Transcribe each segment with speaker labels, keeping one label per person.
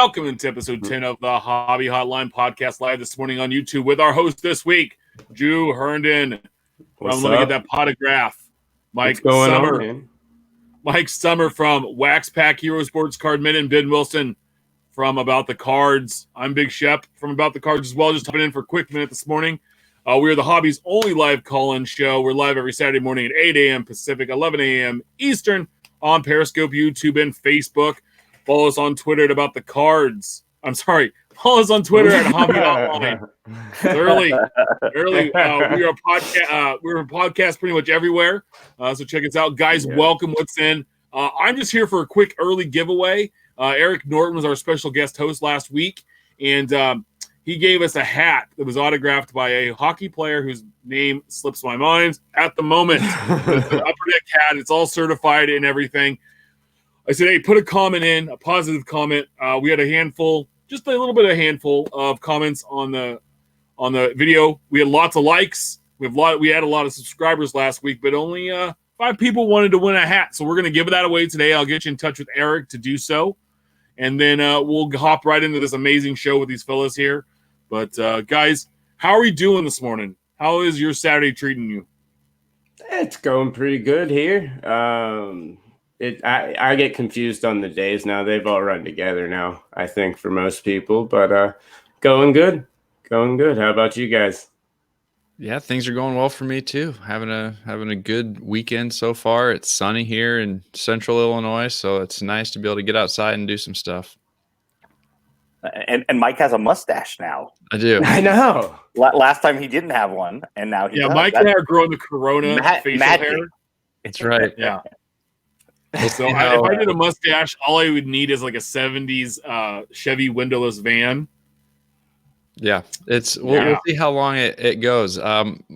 Speaker 1: Welcome to episode 10 of the Hobby Hotline podcast, live this morning on YouTube with our host this week, Drew Herndon. Let me get that potograph. Mike Sommer. Mike Sommer from Wax Pack Hero Sports Card Mint, and Ben Wilson from About the Cards. I'm Big Shep from About the Cards as well. Just hopping in for a quick minute this morning. We are the Hobby's only live call-in show. We're live every Saturday morning at 8 a.m. Pacific, 11 a.m. Eastern on Periscope, YouTube, and Facebook. Follow us on Twitter at About the Cards. Follow us on Twitter at Hobby Hotline. Early. We're a podcast pretty much everywhere. So check us out, guys. Yeah. Welcome. What's in? I'm just here for a quick early giveaway. Eric Norton was our special guest host last week, and he gave us a hat that was autographed by a hockey player whose name slips my mind at the moment. It's an Upper Deck hat. It's all certified and everything. I said, hey, put a comment in, a positive comment. We had a handful of comments on the video. We had lots of likes. We had a lot of subscribers last week, but only 5 people wanted to win a hat. So we're going to give that away today. I'll get you in touch with Eric to do so. And then we'll hop right into this amazing show with these fellas here. But guys, how are you doing this morning? How is your Saturday treating you?
Speaker 2: It's going pretty good here. I get confused on the days now. They've all run together now, I think, for most people. But going good. How about you guys?
Speaker 3: Yeah, things are going well for me too. Having a good weekend so far. It's sunny here in Central Illinois, so it's nice to be able to get outside and do some stuff.
Speaker 4: And Mike has a mustache now.
Speaker 3: I do.
Speaker 2: I know.
Speaker 4: Last time he didn't have one, and now he does.
Speaker 1: Mike and I are growing the Corona facial hair.
Speaker 3: That's right.
Speaker 1: Yeah. So if I did a mustache, all I would need is like a 70s Chevy windowless van.
Speaker 3: Yeah, we'll see how long it goes.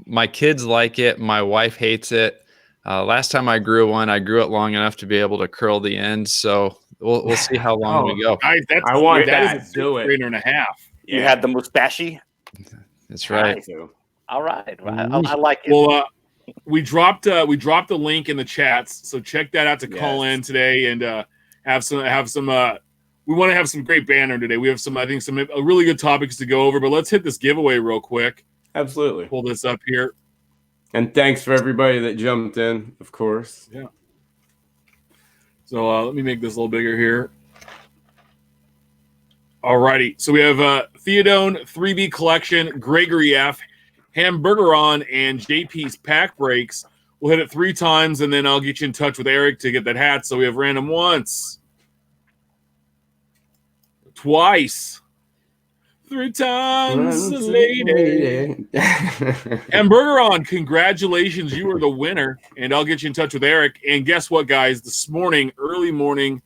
Speaker 3: My kids like it. My wife hates it. Last time I grew it long enough to be able to curl the end. So we'll see how long we go.
Speaker 1: Guys, that is a $6 and a half.
Speaker 4: You had the mustachey.
Speaker 3: That's right.
Speaker 4: All right. I like it.
Speaker 1: Well, we dropped the link in the chats, so check that out to call in today and have some. We want to have some great banner today. We have some really good topics to go over, but let's hit this giveaway real quick.
Speaker 2: Absolutely.
Speaker 1: Pull this up here.
Speaker 2: And thanks for everybody that jumped in, of course.
Speaker 1: Yeah. So let me make this a little bigger here. Alrighty. So we have Theodone 3B Collection, Gregory F, Hamburgeron, and JP's Pack Breaks. We'll hit it 3 times, and then I'll get you in touch with Eric to get that hat. So we have random once, twice, 3 times, lady. Hamburgeron, congratulations. You are the winner, and I'll get you in touch with Eric. And guess what, guys? This morning, early morning,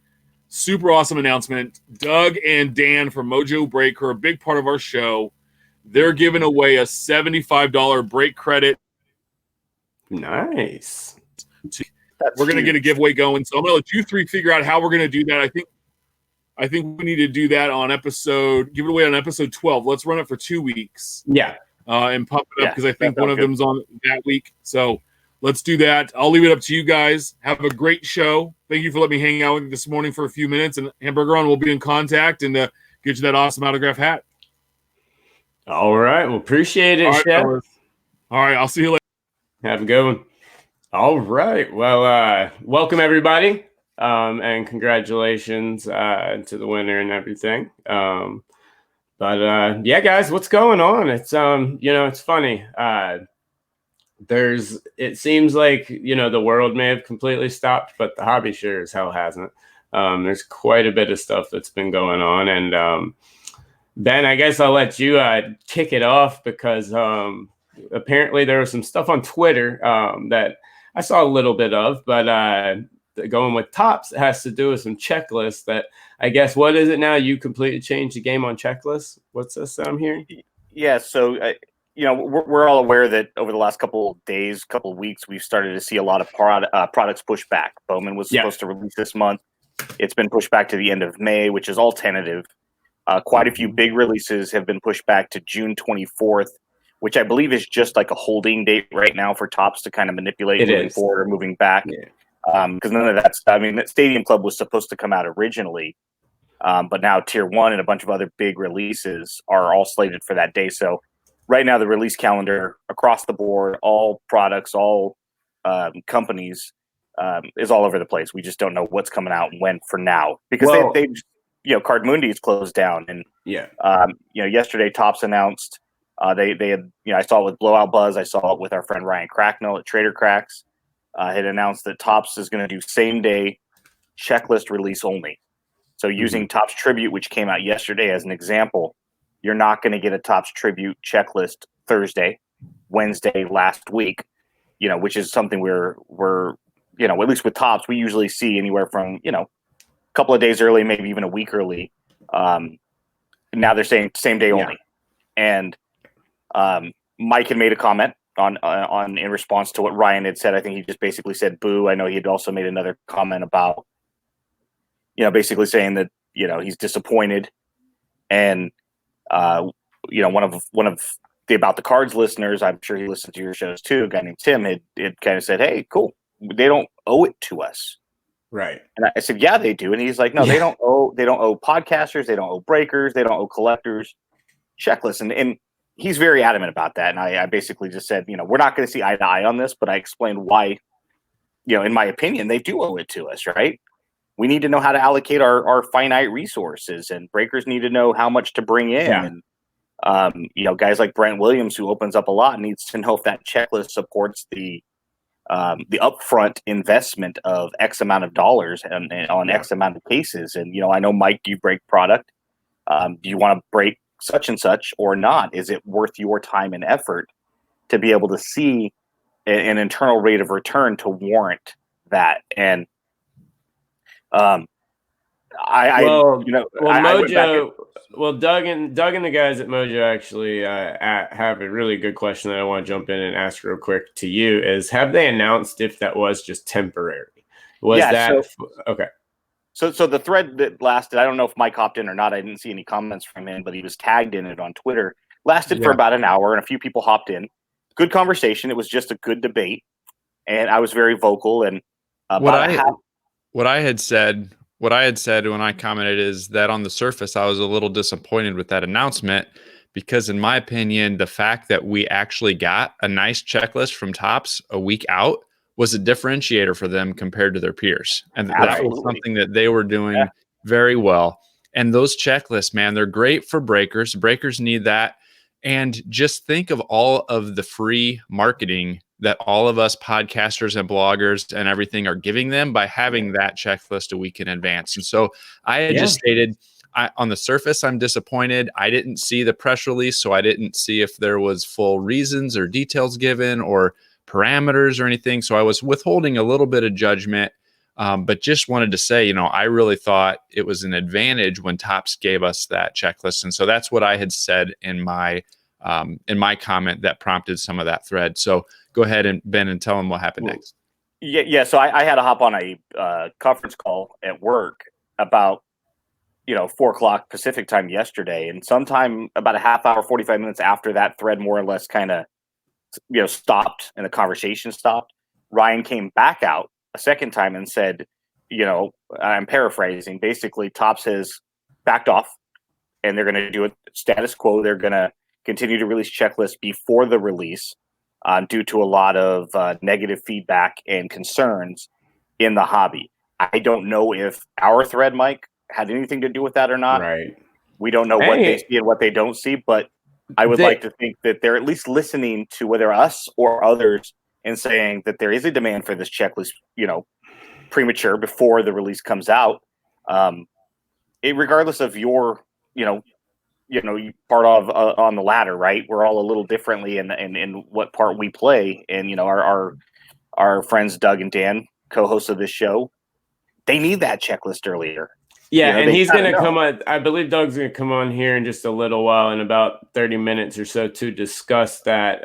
Speaker 1: super awesome announcement. Doug and Dan from Mojo Break are a big part of our show. They're giving away a $75 break credit.
Speaker 2: Nice.
Speaker 1: We're going to get a giveaway going. So I'm going to let you 3 figure out how we're going to do that. I think we need to do that give it away on episode 12. Let's run it for 2 weeks.
Speaker 2: Yeah.
Speaker 1: And pop it up because I think one of them's on that week. So let's do that. I'll leave it up to you guys. Have a great show. Thank you for letting me hang out with you this morning for a few minutes. And Hamburgeron will be in contact and get you that awesome autograph hat.
Speaker 2: All right. Well, appreciate it, Chef.
Speaker 1: All right. I'll see you later.
Speaker 2: Have a good one. All right. Well, welcome everybody. And congratulations to the winner and everything. But yeah, guys, what's going on? It's it's funny. It seems like the world may have completely stopped, but the hobby sure as hell hasn't. There's quite a bit of stuff that's been going on, and Ben, I guess I'll let you kick it off because apparently there was some stuff on Twitter that I saw a little bit of, but going with Tops has to do with some checklists that I guess, what is it now? You completely changed the game on checklists. What's this that I'm hearing?
Speaker 4: Yeah. So, we're all aware that over the last couple of days, couple of weeks, we've started to see a lot of products pushed back. Bowman was supposed to release this month. It's been pushed back to the end of May, which is all tentative. Quite a few big releases have been pushed back to June 24th, which I believe is just like a holding date right now for Tops to kind of manipulate moving forward or moving back. Because none of that stuff. I mean, that Stadium Club was supposed to come out originally, but now Tier 1 and a bunch of other big releases are all slated for that day. So right now, the release calendar across the board, all products, all companies, is all over the place. We just don't know what's coming out and when for now, because they Card Mundi is closed down, and yesterday Tops announced they had, I saw it with Blowout Buzz, I saw it with our friend Ryan Cracknell at Trader Cracks, had announced that Tops is going to do same day checklist release only. So using Tops Tribute, which came out yesterday as an example, you're not going to get a Tops Tribute checklist Thursday, Wednesday last week, which is something we're at least with Tops, we usually see anywhere from, couple of days early, maybe even a week early. Now they're saying same day only. And Mike had made a comment on in response to what Ryan had said. I think he just basically said boo. I know he had also made another comment about, basically saying that, he's disappointed. And one of the About the Cards listeners, I'm sure he listened to your shows too, a guy named Tim had kind of said, hey, cool, they don't owe it to us.
Speaker 2: Right.
Speaker 4: And I said, yeah, they do. And he's like, no, they don't owe podcasters. They don't owe breakers. They don't owe collectors checklists. And he's very adamant about that. And I basically just said, we're not going to see eye to eye on this, but I explained why, in my opinion, they do owe it to us, right? We need to know how to allocate our finite resources, and breakers need to know how much to bring in. And, guys like Brent Williams, who opens up a lot, needs to know if that checklist supports the upfront investment of X amount of dollars and on X amount of cases. And, I know, Mike, you break product. Do you want to break such and such or not? Is it worth your time and effort to be able to see an internal rate of return to warrant that? And Doug
Speaker 2: and the guys at Mojo actually have a really good question that I want to jump in and ask real quick to you. Is, have they announced if that was just temporary? Okay?
Speaker 4: So the thread that lasted, I don't know if Mike hopped in or not. I didn't see any comments from him, but he was tagged in it on Twitter. Lasted for about an hour, and a few people hopped in. Good conversation. It was just a good debate, and I was very vocal. And
Speaker 3: what I had said when I commented is that on the surface, I was a little disappointed with that announcement, because in my opinion, the fact that we actually got a nice checklist from Tops a week out was a differentiator for them compared to their peers. And that was something that they were doing very well. And those checklists, man, they're great for breakers. Breakers need that. And just think of all of the free marketing that all of us podcasters and bloggers and everything are giving them by having that checklist a week in advance. And so I had just stated, on the surface, I'm disappointed. I didn't see the press release, so I didn't see if there was full reasons or details given or parameters or anything. So I was withholding a little bit of judgment, but just wanted to say, I really thought it was an advantage when Tops gave us that checklist. And so that's what I had said in my comment that prompted some of that thread. So go ahead, and Ben, and tell them what happened next.
Speaker 4: Yeah. So I had to hop on a conference call at work about 4:00 Pacific time yesterday, and sometime about a half hour, 45 minutes after that thread more or less kind of stopped and the conversation stopped, Ryan came back out a second time and said, I'm paraphrasing, basically Tops has backed off and they're going to do it status quo. They're going to continue to release checklists before the release due to a lot of negative feedback and concerns in the hobby. I don't know if our thread, Mike, had anything to do with that or not.
Speaker 2: Right.
Speaker 4: We don't know what they see and what they don't see, but I would like to think that they're at least listening to whether us or others and saying that there is a demand for this checklist, premature before the release comes out. Regardless of your, part of on the ladder, right? We're all a little differently in what part we play. And, our friends, Doug and Dan, co-hosts of this show, they need that checklist earlier.
Speaker 2: Yeah, and he's going to come on. I believe Doug's going to come on here in just a little while, in about 30 minutes or so, to discuss that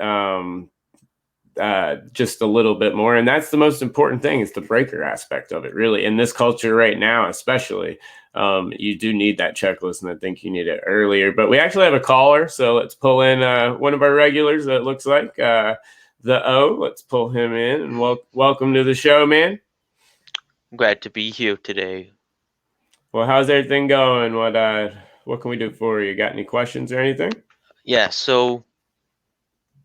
Speaker 2: just a little bit more. And that's the most important thing, is the breaker aspect of it, really. In this culture right now, especially, you do need that checklist, and I think you need it earlier. But we actually have a caller, so let's pull in one of our regulars, it looks like, the O. Let's pull him in, and welcome to the show, man.
Speaker 5: Glad to be here today.
Speaker 2: Well, how's everything going? What can we do for you? Got any questions or anything?
Speaker 5: Yeah, so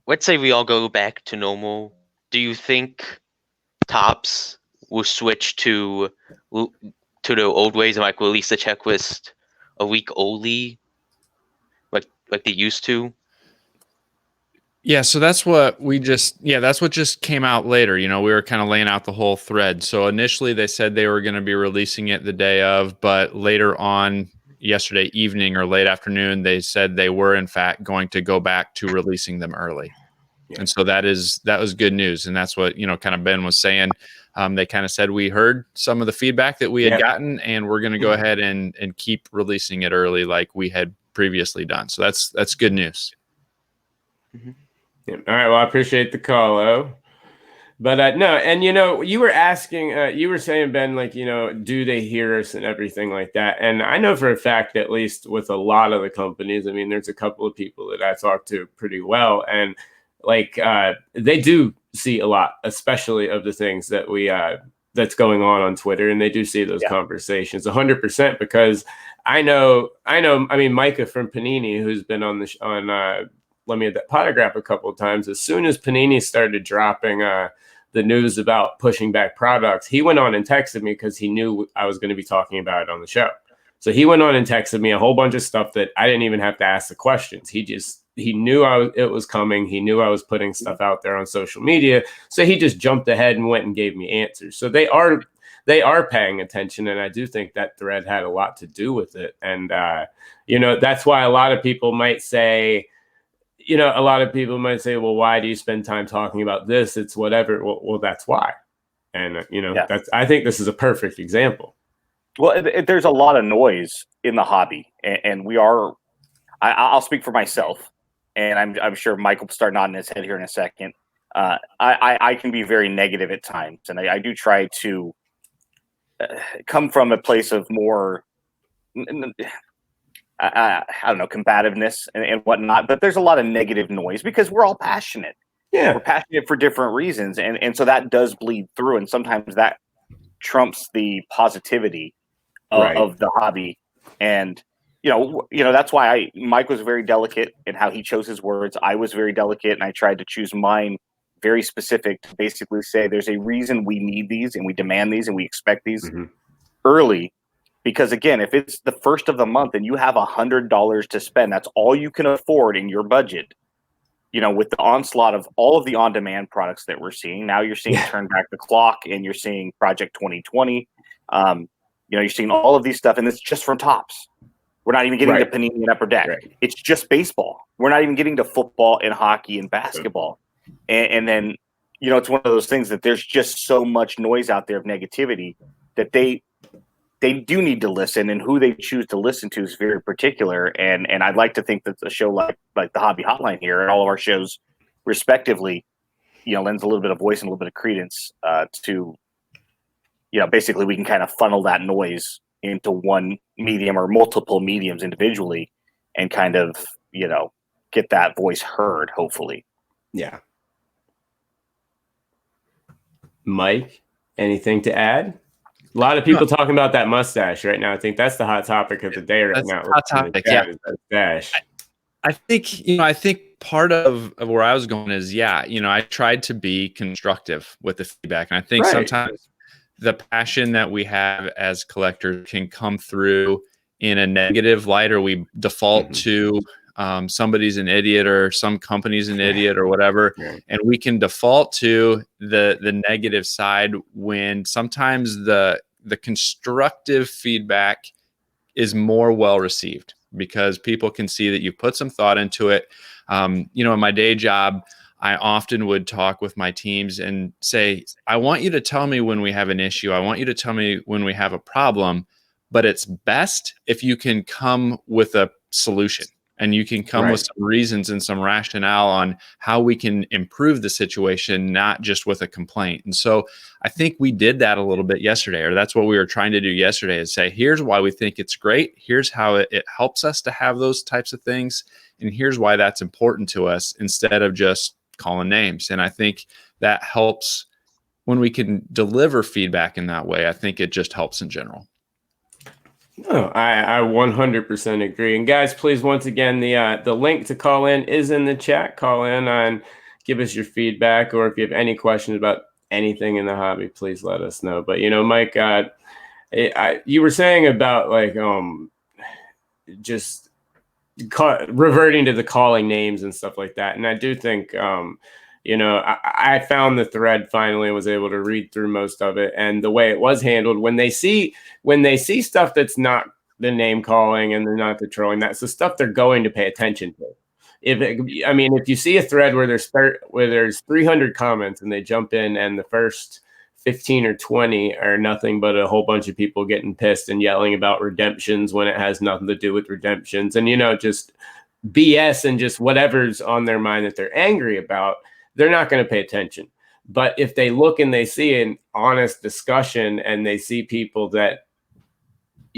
Speaker 5: let's say we all go back to normal. Do you think Tops will switch to the old ways and like release the checklist a week early, like they used to?
Speaker 3: Yeah, so that's what just came out later. We were kind of laying out the whole thread. So initially they said they were going to be releasing it the day of, but later on yesterday evening or late afternoon, they said they were in fact going to go back to releasing them early. Yeah. And so that was good news. And that's what, kind of Ben was saying. They kind of said, we heard some of the feedback that we had gotten, and we're going to go ahead and keep releasing it early like we had previously done. So that's good news.
Speaker 2: Mm-hmm. Yeah. All right. Well, I appreciate the call, O. But no, and you were asking, you were saying, Ben, like, do they hear us and everything like that? And I know for a fact, at least with a lot of the companies, I mean, there's a couple of people that I talk to pretty well, and like they do see a lot, especially of the things that that's going on Twitter, and they do see those conversations 100%, because I know. I mean, Micah from Panini, who's been on Let Me At That Potograph a couple of times. As soon as Panini started dropping the news about pushing back products, he went on and texted me, because he knew I was going to be talking about it on the show. So he went on and texted me a whole bunch of stuff that I didn't even have to ask the questions. He knew it was coming. He knew I was putting stuff out there on social media. So he just jumped ahead and went and gave me answers. So they are paying attention. And I do think that thread had a lot to do with it. And, that's why a lot of people might say, well, why do you spend time talking about this? It's whatever. Well, that's why. And, I think this is a perfect example.
Speaker 4: Well, there's a lot of noise in the hobby, and I'll speak for myself, and I'm sure Michael will start nodding his head here in a second. I can be very negative at times, and I do try to come from a place of more, I don't know, combativeness and whatnot. But there's a lot of negative noise because we're all passionate. Yeah, we're passionate for different reasons, and so that does bleed through, and sometimes that trumps the positivity of the hobby. And that's why Mike was very delicate in how he chose his words. I was very delicate, and I tried to choose mine very specific to basically say there's a reason we need these, and we demand these, and we expect these early. Because again, if it's the first of the month and you have $100 to spend, that's all you can afford in your budget. With the onslaught of all of the on-demand products that we're seeing, now you're seeing Turn Back the Clock, and you're seeing Project 2020. You're seeing all of these stuff, and it's just from Tops. We're not even getting to Panini and Upper Deck. Right. It's just baseball. We're not even getting to football and hockey and basketball. And then, it's one of those things that there's just so much noise out there of negativity that they do need to listen, and who they choose to listen to is very particular. And I'd like to think that a show like the Hobby Hotline here, and all of our shows respectively, lends a little bit of voice and a little bit of credence to, basically we can kind of funnel that noise into one medium or multiple mediums individually and kind of, get that voice heard, hopefully.
Speaker 2: Yeah. Mike, anything to add? A lot of people talking about that mustache right now. I think that's the hot topic of the day right now.
Speaker 3: Hot topic, I think part of where I was going is, I tried to be constructive with the feedback. And I think sometimes the passion that we have as collectors can come through in a negative light, or we default to somebody's an idiot or some company's an idiot or whatever. And we can default to the negative side when sometimes the constructive feedback is more well received, because people can see that you put some thought into it. In my day job, I often would talk with my teams and say, I want you to tell me when we have an issue. I want you to tell me when we have a problem, but it's best if you can come with a solution and you can come with some reasons and some rationale on how we can improve the situation, not just with a complaint. And so I think we did that a little bit yesterday, or that's what we were trying to do yesterday, is say, here's why we think it's great. Here's how it helps us to have those types of things. And here's why that's important to us, instead of just calling names. And I think that helps when we can deliver feedback in that way. I think it just helps in general.
Speaker 2: No, I 100% agree. And guys, please, once again, the link to call in is in the chat. Call in and give us your feedback, or if you have any questions about anything in the hobby, please let us know. But, Mike, you were saying about just reverting to the calling names and stuff like that. And I do think, I found the thread finally and was able to read through most of it. And the way it was handled, when they see stuff that's not the name calling and they're not the trolling, that's the stuff they're going to pay attention to. If you see a thread where there's 300 comments and they jump in and the first 15 or 20 are nothing but a whole bunch of people getting pissed and yelling about redemptions when it has nothing to do with redemptions, and just BS and just whatever's on their mind that they're angry about, they're not going to pay attention. But if they look and they see an honest discussion and they see people that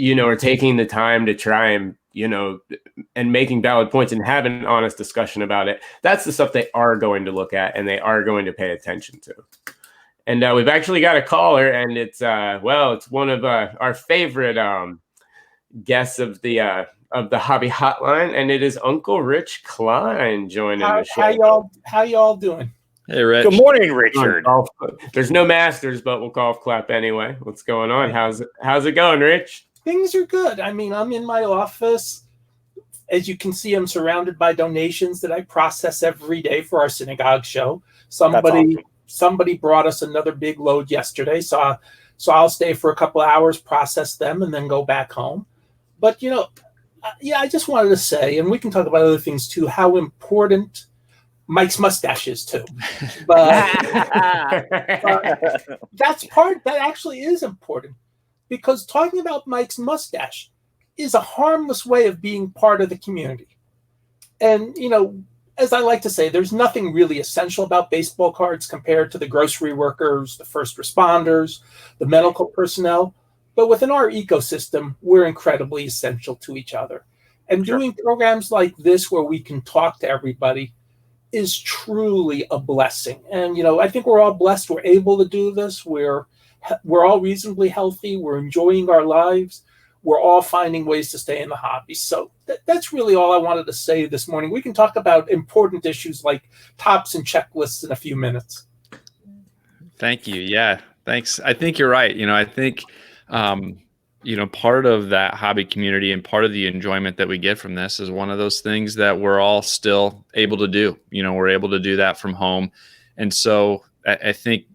Speaker 2: are taking the time to try and and making valid points and having an honest discussion about it, that's the stuff they are going to look at and they are going to pay attention to. And we've actually got a caller, and it's one of our favorite guests of the Hobby Hotline, and it is Uncle Rich Klein joining the show.
Speaker 6: How y'all doing?
Speaker 3: Hey, Rich.
Speaker 4: Good morning, Richard.
Speaker 2: There's no masters, but we'll golf clap anyway. What's going on? How's it going, Rich?
Speaker 6: Things are good. I'm in my office. As you can see, I'm surrounded by donations that I process every day for our synagogue show. Somebody brought us another big load yesterday, so I'll stay for a couple of hours, process them, and then go back home. But I just wanted to say, and we can talk about other things too, how important Mike's mustache is too. But that actually is important, because talking about Mike's mustache is a harmless way of being part of the community. And as I like to say, there's nothing really essential about baseball cards compared to the grocery workers, the first responders, the medical personnel. But within our ecosystem, we're incredibly essential to each other. And doing programs like this where we can talk to everybody is truly a blessing. And, I think we're all blessed. We're able to do this. We're all reasonably healthy. We're enjoying our lives. We're all finding ways to stay in the hobby. So that's really all I wanted to say this morning. We can talk about important issues like tops and checklists in a few minutes.
Speaker 3: Thank you. Yeah, thanks. I think you're right. I think, part of that hobby community and part of the enjoyment that we get from this is one of those things that we're all still able to do. We're able to do that from home. And so I think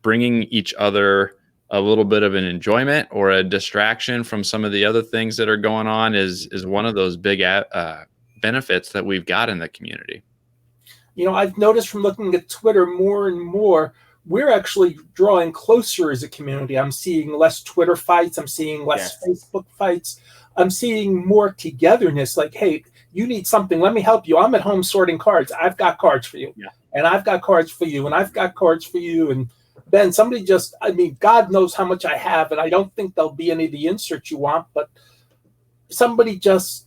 Speaker 3: bringing each other a little bit of an enjoyment or a distraction from some of the other things that are going on is one of those big benefits that we've got in the community.
Speaker 6: I've noticed from looking at Twitter more and more, we're actually drawing closer as a community. I'm seeing less Twitter fights. I'm seeing less Facebook fights. I'm seeing more togetherness. Like, hey, you need something. Let me help you. I'm at home sorting cards. I've got cards for you. Yeah. And I've got cards for you. And I've got cards for you. And Ben, somebody God knows how much I have. And I don't think there'll be any of the inserts you want. But somebody just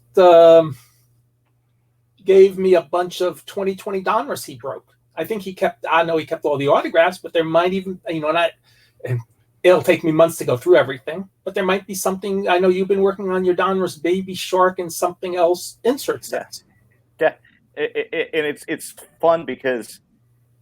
Speaker 6: gave me a bunch of 2020 Donruss he broke. I think he kept all the autographs, but there might even, and it'll take me months to go through everything, but there might be something. I know you've been working on your Donruss Baby Shark and something else insert sets.
Speaker 4: Yeah. And it's fun because,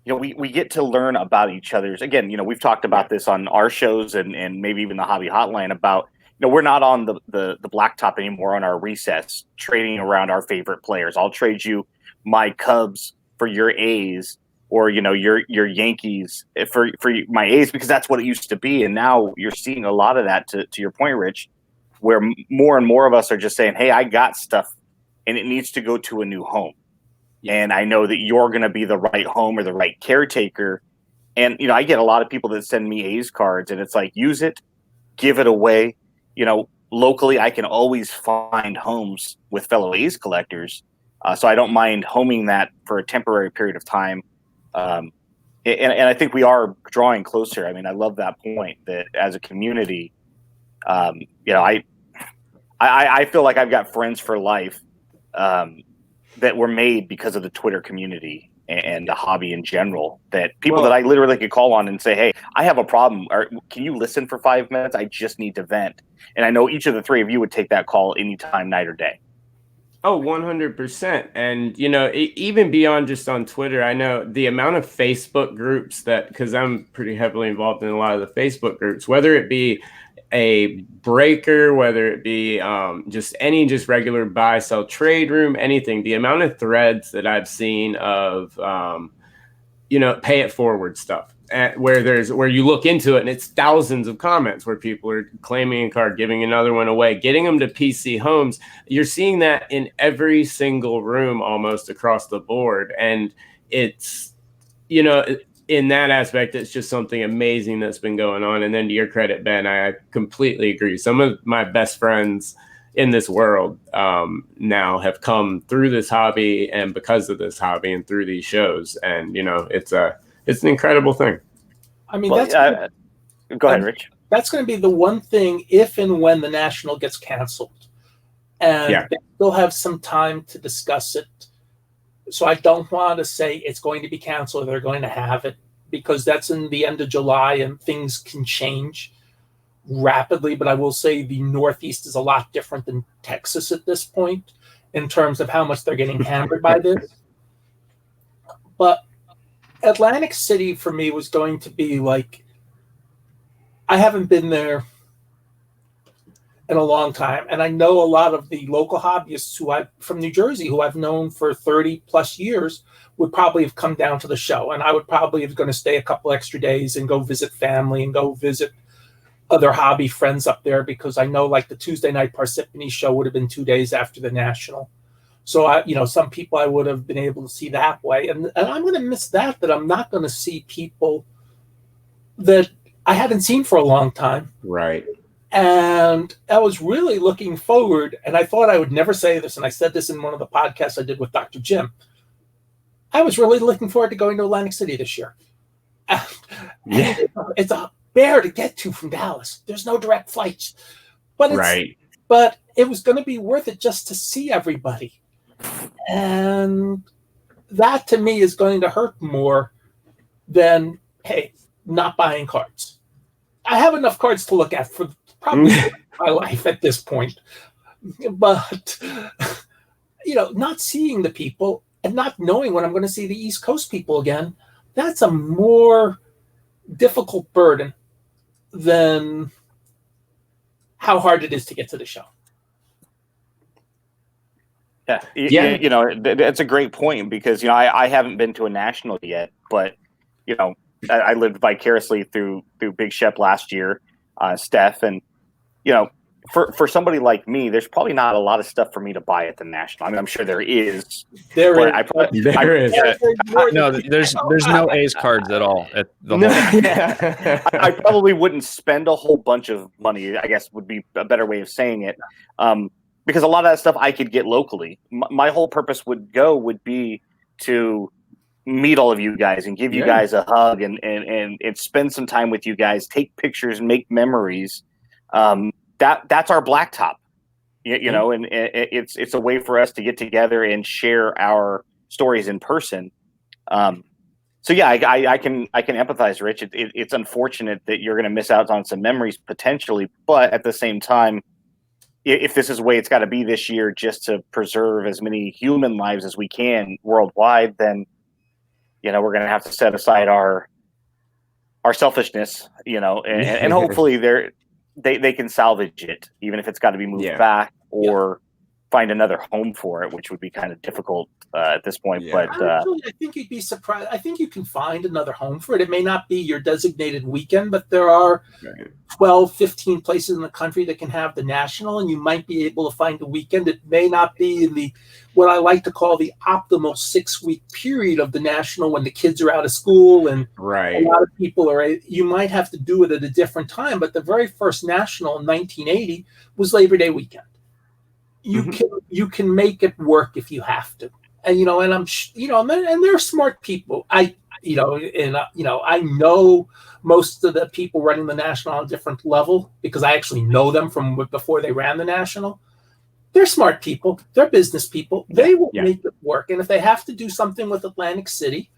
Speaker 4: we get to learn about each other's. Again, we've talked about this on our shows and maybe even the Hobby Hotline about, we're not on the blacktop anymore on our recess, trading around our favorite players. I'll trade you my Cubs for your A's, or your Yankees for my A's, because that's what it used to be. And now you're seeing a lot of that, to your point, Rich, where more and more of us are just saying, hey, I got stuff and it needs to go to a new home. and I know that you're going to be the right home or the right caretaker. And, I get a lot of people that send me A's cards, and it's like, use it, give it away. Locally, I can always find homes with fellow A's collectors. So I don't mind homing that for a temporary period of time. And I think we are drawing closer. I mean, I love that point that as a community, I feel like I've got friends for life that were made because of the Twitter community and the hobby in general, that people that I literally could call on and say, hey, I have a problem. Or can you listen for 5 minutes? I just need to vent. And I know each of the three of you would take that call anytime, night or day.
Speaker 2: Oh, 100%. And, even beyond just on Twitter, I know the amount of Facebook groups because I'm pretty heavily involved in a lot of the Facebook groups, whether it be a breaker, whether it be just regular buy, sell, trade room, anything, the amount of threads that I've seen of, pay it forward stuff where you look into it and it's thousands of comments where people are claiming a card, giving another one away, getting them to PC homes. You're seeing that in every single room almost across the board. And it's, in that aspect, it's just something amazing that's been going on. And then to your credit, Ben, I completely agree. Some of my best friends in this world now have come through this hobby and because of this hobby and through these shows. And, it's an incredible thing.
Speaker 6: I mean,
Speaker 4: go ahead, Rich.
Speaker 6: That's going to be the one thing if and when the National gets canceled. And they still have some time to discuss it. So I don't want to say it's going to be canceled or they're going to have it, because that's in the end of July and things can change rapidly. But I will say the Northeast is a lot different than Texas at this point in terms of how much they're getting hammered by this. But Atlantic City for me was going to be like, I haven't been there in a long time. And I know a lot of the local hobbyists from New Jersey who I've known for 30 plus years would probably have come down to the show. And I would probably have going to stay a couple extra days and go visit family and go visit other hobby friends up there, because I know like the Tuesday night Parsippany show would have been 2 days after the National. So some people I would have been able to see that way. And I'm going to miss that I'm not going to see people that I haven't seen for a long time.
Speaker 2: Right.
Speaker 6: And I was really looking forward, and I thought I would never say this, and I said this in one of the podcasts I did with Dr. Jim. I was really looking forward to going to Atlantic City this year.
Speaker 2: Yeah.
Speaker 6: It's a bear to get to from Dallas. There's no direct flights. But it was going to be worth it just to see everybody. And that to me is going to hurt more than, hey, not buying cards. I have enough cards to look at for probably my life at this point. But, not seeing the people and not knowing when I'm going to see the East Coast people again, that's a more difficult burden than how hard it is to get to the show.
Speaker 4: Yeah. That's a great point, because, I haven't been to a National yet, but, I lived vicariously through Big Shep last year, Steph, and, for somebody like me, there's probably not a lot of stuff for me to buy at the National. I mean, I'm sure there is.
Speaker 3: There is. No, there's no A's cards at all at the whole.
Speaker 4: I probably wouldn't spend a whole bunch of money, I guess would be a better way of saying it, because a lot of that stuff I could get locally. My whole purpose would be to meet all of you guys and give you guys a hug and spend some time with you guys, take pictures and make memories. That's our blacktop, and it's a way for us to get together and share our stories in person. So yeah, I can empathize, Rich. It's unfortunate that you're going to miss out on some memories potentially, but at the same time, if this is the way it's got to be this year, just to preserve as many human lives as we can worldwide, then we're going to have to set aside our selfishness, and hopefully they can salvage it, even if it's got to be moved back or find another home for it, which would be kind of difficult at this point.
Speaker 2: Yeah.
Speaker 4: But
Speaker 6: actually, I think you'd be surprised. I think you can find another home for it. It may not be your designated weekend, but there are 12, 15 places in the country that can have the national, and you might be able to find a weekend. It may not be in the what I like to call the optimal 6-week period of the national when the kids are out of school and a lot of people are. You might have to do it at a different time, but the very first national in 1980 was Labor Day weekend. You can make it work if you have to, and and I'm and they're smart people. I know most of the people running the national on a different level because I actually know them from before they ran the national. They're smart people. They're business people. They will make it work. And if they have to do something with Atlantic City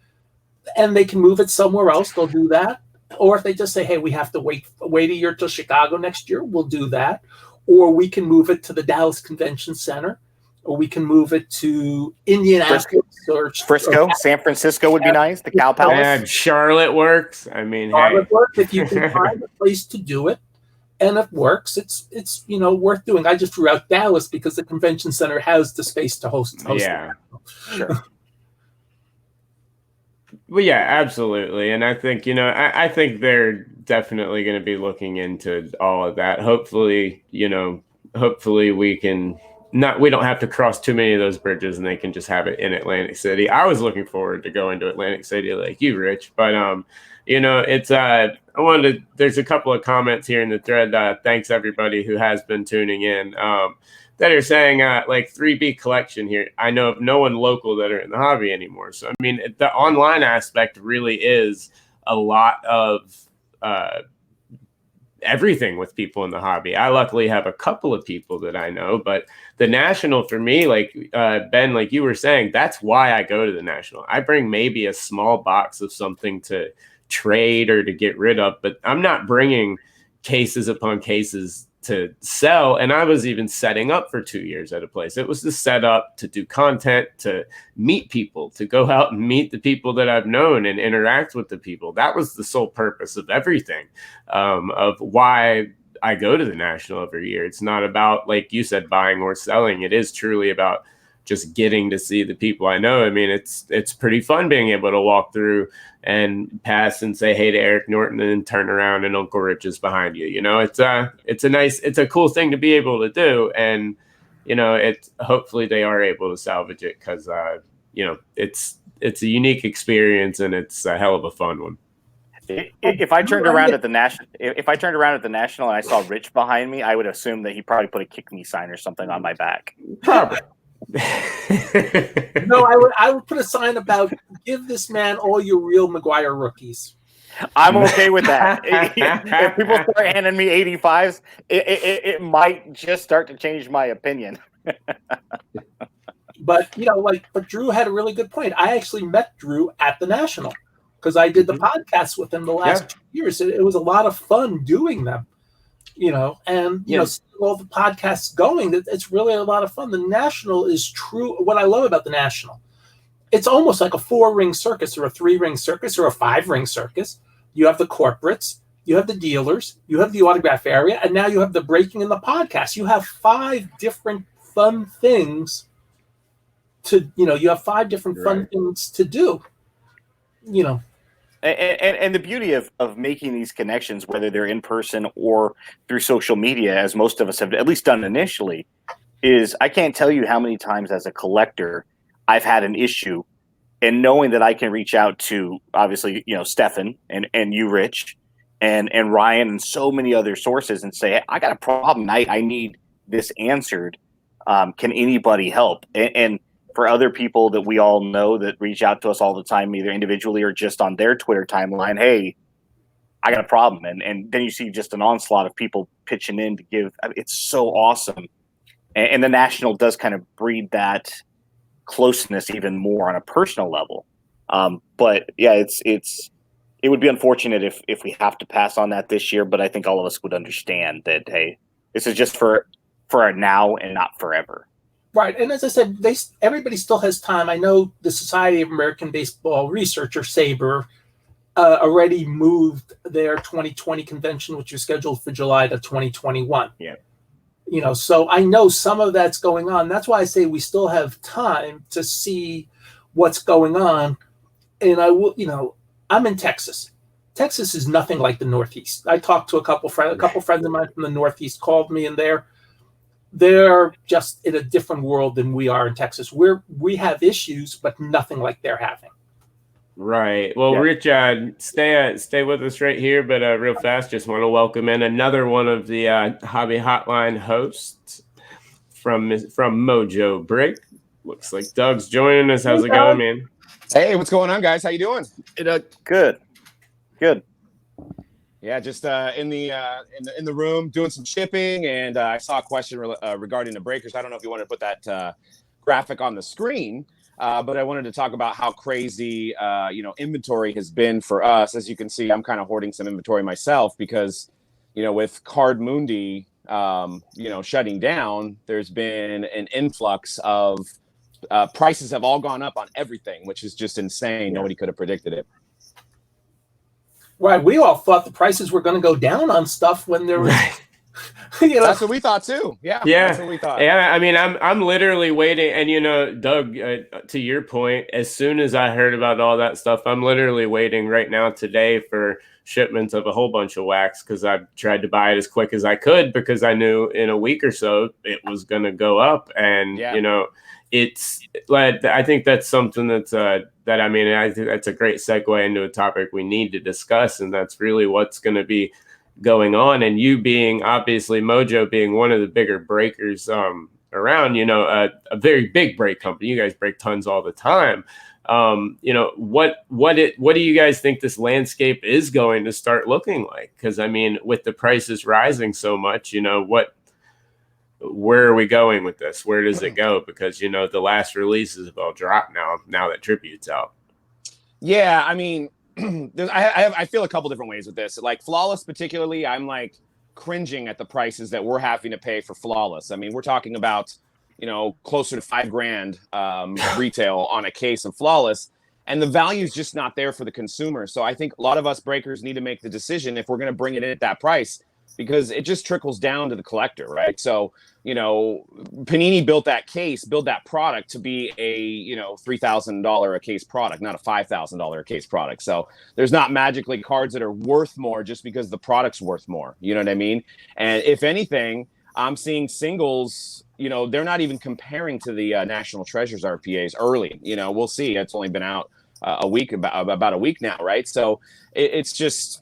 Speaker 6: and they can move it somewhere else, they'll do that. Or if they just say, hey, we have to wait a year till Chicago next year, we'll do that. Or we can move it to the Dallas Convention Center. Or we can move it to Indianapolis or
Speaker 4: Frisco. San Francisco would be nice. The Cow Palace.
Speaker 2: And Charlotte works. I mean,
Speaker 6: Charlotte works if you can find a place to do it. And it works. It's worth doing. I just threw out Dallas because the convention center has the space to host.
Speaker 2: Yeah, sure. Well, yeah, absolutely. And I think I think they're definitely going to be looking into all of that. Hopefully, we can we don't have to cross too many of those bridges, and they can just have it in Atlantic City. I was looking forward to going to Atlantic City like you, Rich, but it's there's a couple of comments here in the thread. Thanks everybody who has been tuning in. That are saying like 3B collection here. I know of no one local that are in the hobby anymore. So I mean, the online aspect really is a lot of everything with people in the hobby. I luckily have a couple of people that I know, but the national for me, like Ben, like you were saying, that's why I go to the national. I bring maybe a small box of something to trade or to get rid of, but I'm not bringing cases upon cases to sell. And I was even setting up for 2 years at a place. It was to set up, to do content, to meet people, to go out and meet the people that I've known and interact with the people. That was the sole purpose of everything, of why I go to the national every year. It's not about, like you said, buying or selling. It is truly about just getting to see the people I know. I mean, it's pretty fun being able to walk through and pass and say hey to Eric Norton and then turn around and Uncle Rich is behind you. It's a cool thing to be able to do. And, hopefully they are able to salvage it because, it's a unique experience and it's a hell of a fun one.
Speaker 4: If I turned around at the national, and I saw Rich behind me, I would assume that he probably put a kick me sign or something on my back.
Speaker 2: Probably.
Speaker 6: No, I would put a sign about give this man all your real McGuire rookies.
Speaker 4: I'm okay with that. If people start handing me 85s, it might just start to change my opinion.
Speaker 6: But but Drew had a really good point. I actually met Drew at the National because I did the podcast with him the last 2 years. It was a lot of fun doing them. All the podcasts going, it's really a lot of fun. The National is true. What I love about the National, it's almost like a 4-ring circus or a 3-ring circus or a 5-ring circus. You have the corporates, you have the dealers, you have the autograph area, and now you have the breaking and the podcast. You have 5 different fun things you have 5 different fun things to do,
Speaker 4: And the beauty of making these connections, whether they're in person or through social media, as most of us have at least done initially, is I can't tell you how many times as a collector I've had an issue, and knowing that I can reach out to obviously Stephan and you, Rich, and Ryan and so many other sources and say, hey, I got a problem. I need this answered. Can anybody help? And for other people that we all know that reach out to us all the time, either individually or just on their Twitter timeline, hey, I got a problem. And then you see just an onslaught of people pitching in to give. It's so awesome. And the National does kind of breed that closeness even more on a personal level. But yeah, it would be unfortunate if we have to pass on that this year, but I think all of us would understand that, hey, this is just for a now and not forever.
Speaker 6: Right, and as I said, everybody still has time. I know the Society of American Baseball Research, or SABR, already moved their 2020 convention, which was scheduled for July to 2021.
Speaker 4: Yeah.
Speaker 6: So I know some of that's going on. That's why I say we still have time to see what's going on. And I will, I'm in Texas. Texas is nothing like the Northeast. I talked to a couple friends of mine from the Northeast called me, and they're just in a different world than we are in Texas. We have issues, but nothing like they're having.
Speaker 2: Right. Well, Rich, stay with us right here, but real fast, just want to welcome in another one of the Hobby Hotline hosts from Mojo Break. Looks like Doug's joining us. How's it going, man?
Speaker 7: Hey, what's going on, guys? How you doing?
Speaker 4: Good.
Speaker 7: Yeah, just in the room doing some shipping, and I saw a question regarding the breakers. I don't know if you want to put that graphic on the screen, but I wanted to talk about how crazy inventory has been for us. As you can see, I'm kind of hoarding some inventory myself because with Card Mundi shutting down, there's been an influx of prices have all gone up on everything, which is just insane. Yeah. Nobody could have predicted it.
Speaker 6: Right, we all thought the prices were going to go down on stuff when there was.
Speaker 7: Right. That's what we thought too. Yeah, that's what we thought.
Speaker 2: Yeah, I mean, I'm literally waiting, and Doug, to your point, as soon as I heard about all that stuff, I'm literally waiting right now today for shipments of a whole bunch of wax because I tried to buy it as quick as I could because I knew in a week or so it was going to go up, and it's like I think that's something that's I think that's a great segue into a topic we need to discuss, and that's really what's going to be going on. And you being obviously Mojo being one of the bigger breakers around, a very big break company. You guys break tons all the time. What do you guys think this landscape is going to start looking like? Because I mean, with the prices rising so much, where are we going with this? Where does it go? Because the last releases have all dropped now that Tribute's out.
Speaker 7: Yeah, I mean, I feel a couple different ways with this. Like Flawless, particularly, I'm like cringing at the prices that we're having to pay for Flawless. I mean, we're talking about closer to $5,000 retail on a case of Flawless, and the value is just not there for the consumer. So I think a lot of us breakers need to make the decision if we're going to bring it in at that price, because it just trickles down to the collector, right? So, Panini built that product to be a, $3,000 a case product, not a $5,000 a case product. So there's not magically cards that are worth more just because the product's worth more. You know what I mean? And if anything, I'm seeing singles, they're not even comparing to the National Treasures RPAs early. We'll see. It's only been out about a week now, right? So it's just...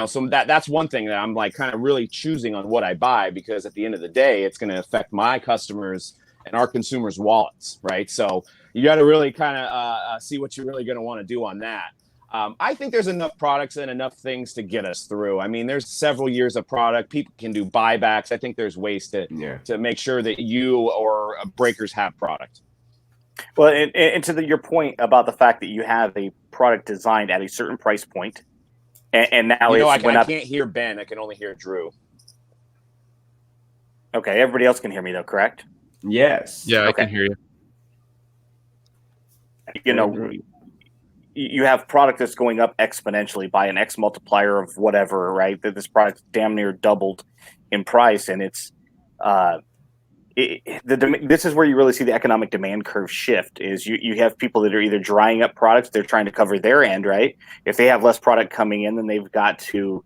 Speaker 7: so that's one thing that I'm like kind of really choosing on what I buy, because at the end of the day, it's going to affect my customers and our consumers' wallets, right? So you got to really kind of see what you're really going to want to do on that. I think there's enough products and enough things to get us through. I mean, there's several years of product. People can do buybacks. I think there's ways to make sure that you or breakers have product.
Speaker 4: Well, and to your point about the fact that you have a product designed at a certain price point, and now
Speaker 7: I can't hear Ben. I can only hear Drew.
Speaker 4: Okay, everybody else can hear me though, correct?
Speaker 2: Yes.
Speaker 3: Yeah,
Speaker 4: okay.
Speaker 3: I can hear you.
Speaker 4: You have product that's going up exponentially by an X multiplier of whatever, right? That this product damn near doubled in price, and it's this is where you really see the economic demand curve shift. Is you have people that are either drying up products, they're trying to cover their end, right? If they have less product coming in, then they've got to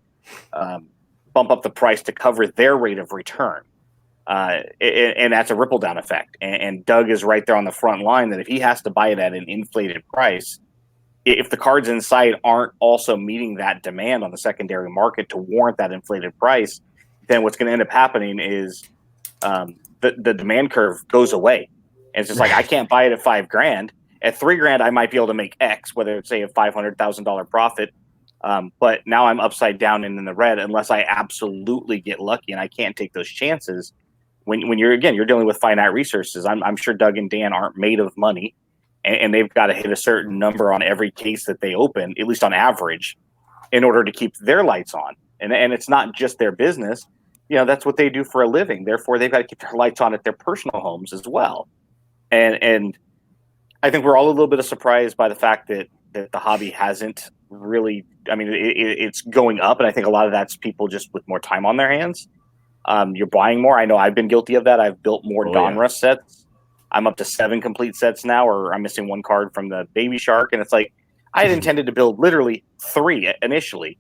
Speaker 4: bump up the price to cover their rate of return, and that's a ripple down effect. And Doug is right there on the front line that if he has to buy it at an inflated price, if the cards inside aren't also meeting that demand on the secondary market to warrant that inflated price, then what's going to end up happening is the demand curve goes away. And it's just like, I can't buy it at $5,000. At $3,000, I might be able to make X, whether it's say a $500,000 profit. But now I'm upside down and in the red unless I absolutely get lucky, and I can't take those chances. When you're dealing with finite resources. I'm sure Doug and Dan aren't made of money, and they've got to hit a certain number on every case that they open, at least on average, in order to keep their lights on. And it's not just their business. That's what they do for a living. Therefore, they've got to keep their lights on at their personal homes as well. And I think we're all a little bit surprised by the fact that the hobby hasn't really, it's going up. And I think a lot of that's people just with more time on their hands. you're buying more. I know I've been guilty of that. I've built more Donruss sets. I'm up to 7 complete sets now, or I'm missing 1 card from the Baby Shark. And it's like, I had intended to build literally 3 initially.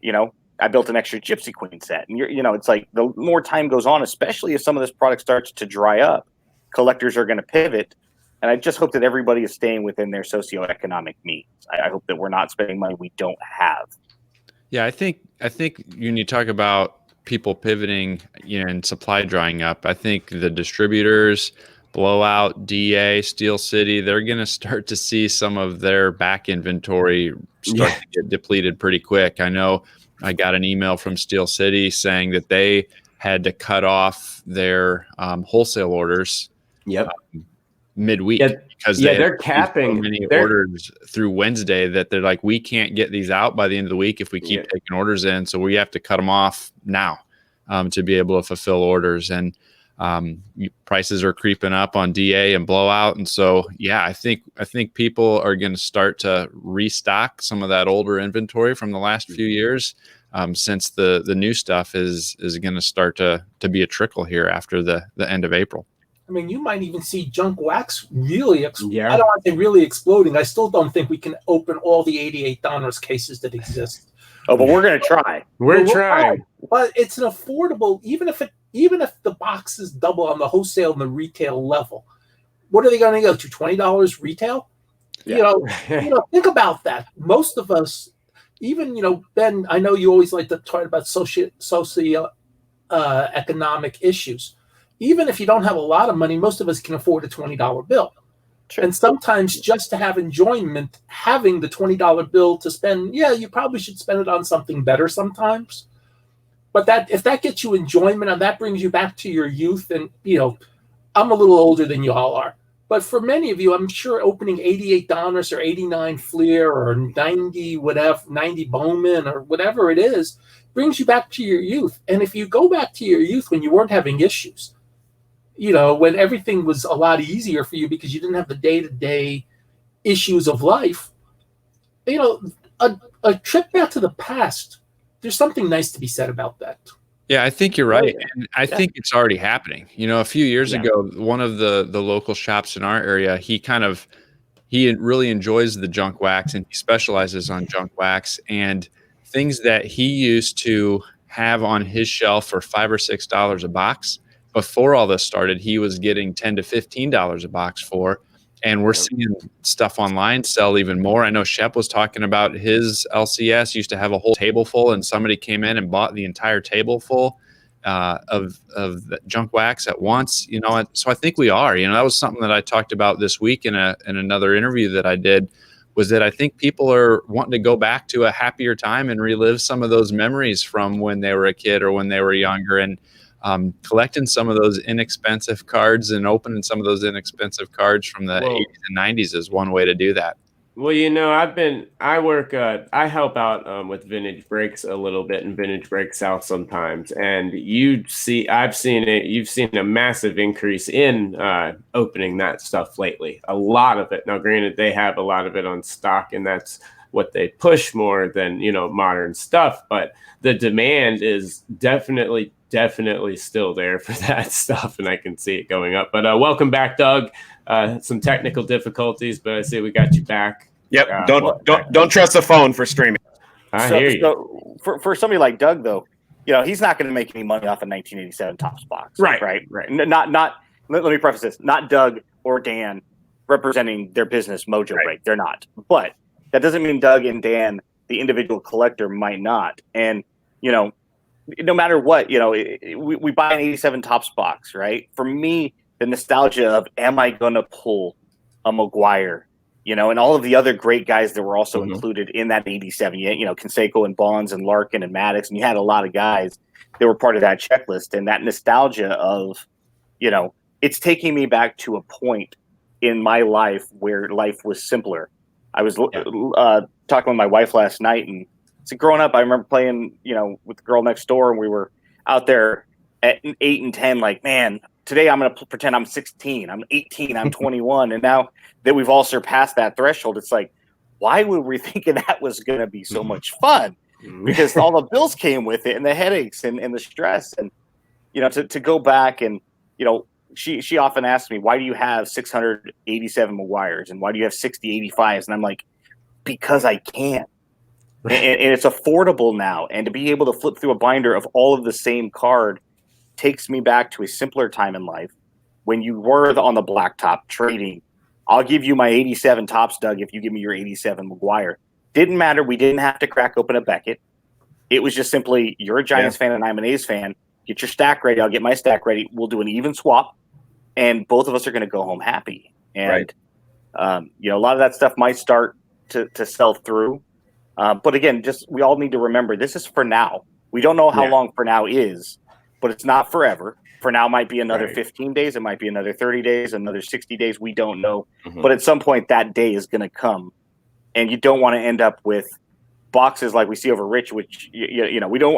Speaker 4: You know, I built an extra Gypsy Queen set. And, it's like the more time goes on, especially if some of this product starts to dry up, collectors are going to pivot. And I just hope that everybody is staying within their socioeconomic means. I hope that we're not spending money we don't have.
Speaker 3: Yeah, I think when you talk about people pivoting, and supply drying up, I think the distributors, Blowout, DA, Steel City, they're going to start to see some of their back inventory start to get depleted pretty quick. I know I got an email from Steel City saying that they had to cut off their wholesale orders midweek because
Speaker 2: they're capping
Speaker 3: so many orders through Wednesday that they're like, we can't get these out by the end of the week if we keep taking orders in. So we have to cut them off now to be able to fulfill orders. And prices are creeping up on DA and Blowout. And so, I think people are going to start to restock some of that older inventory from the last few years, since the new stuff is going to start to be a trickle here after the end of April.
Speaker 6: I mean, you might even see junk wax really, I don't want to say really exploding. I still don't think we can open all the 88 Donruss cases that exist.
Speaker 4: Oh, but we're going to try.
Speaker 2: We're trying.
Speaker 6: But it's an affordable, even if the box is double on the wholesale and the retail level, what are they going to go to? $20 retail?
Speaker 2: Yeah.
Speaker 6: Think about that. Most of us, even, Ben, I know you always like to talk about economic issues. Even if you don't have a lot of money, most of us can afford a $20 bill. Sure. And sometimes just to have enjoyment, having the $20 bill to spend, you probably should spend it on something better sometimes. But if that gets you enjoyment and that brings you back to your youth, and, I'm a little older than you all are. But for many of you, I'm sure opening 88 Donruss or 89 Fleer or 90 Bowman or whatever it is brings you back to your youth. And if you go back to your youth when you weren't having issues, when everything was a lot easier for you because you didn't have the day-to-day issues of life, a trip back to the past, there's something nice to be said about that.
Speaker 3: Yeah, I think you're right. And I think it's already happening. A few years ago, one of the local shops in our area, he really enjoys the junk wax and he specializes on junk wax, and things that he used to have on his shelf for $5 or $6 a box. Before all this started, he was getting $10 to $15 a box for, and we're seeing stuff online sell even more. I know Shep was talking about his LCS used to have a whole table full, and somebody came in and bought the entire table full of the junk wax at once. So I think we are. That was something that I talked about this week in another interview that I did, was that I think people are wanting to go back to a happier time and relive some of those memories from when they were a kid or when they were younger, and collecting some of those inexpensive cards and opening some of those inexpensive cards from the 80s and 90s is one way to do that.
Speaker 2: Well, I help out with Vintage Breaks a little bit in Vintage Break South sometimes. And you've seen a massive increase in opening that stuff lately. A lot of it. Now, granted, they have a lot of it on stock, and that's what they push more than, modern stuff. But the demand is definitely still there for that stuff, and I can see it going up. But welcome back, Doug. Some technical difficulties, but I see we got you back.
Speaker 8: Yep. Don't trust the phone for streaming.
Speaker 2: I hear you.
Speaker 4: So for somebody like Doug, though, he's not going to make any money off a 1987 Topps box. Right. Not. Let me preface this: not Doug or Dan representing their business Mojo Break. They're not. But that doesn't mean Doug and Dan, the individual collector, might not. And no matter what, we buy an 87 Topps box, right? For me, the nostalgia of, am I going to pull a McGuire, and all of the other great guys that were also included in that 87, Canseco and Bonds and Larkin and Maddox, and you had a lot of guys that were part of that checklist. And that nostalgia of, it's taking me back to a point in my life where life was simpler. I was talking with my wife last night, and so growing up, I remember playing, with the girl next door, and we were out there at 8 and 10, like, man, today I'm going to pretend I'm 16, I'm 18, I'm 21. And now that we've all surpassed that threshold, it's like, why were we thinking that was going to be so much fun? Because all the bills came with it, and the headaches and the stress. And, to go back and, she often asks me, why do you have 687 Maguires and why do you have 60 85s? And I'm like, because I can. And it's affordable now. And to be able to flip through a binder of all of the same card takes me back to a simpler time in life when you were on the blacktop trading. I'll give you my 87 Topps, Doug, if you give me your 87 Maguire. Didn't matter. We didn't have to crack open a Beckett. It was just simply, you're a Giants fan and I'm an A's fan. Get your stack ready. I'll get my stack ready. We'll do an even swap. And both of us are going to go home happy. And, a lot of that stuff might start to sell through. But again, we all need to remember this is for now. We don't know how long for now is, but it's not forever. For now might be another 15 days. It might be another 30 days, another 60 days. We don't know. But at some point that day is going to come. And you don't want to end up with boxes like we see over Rich, which, we don't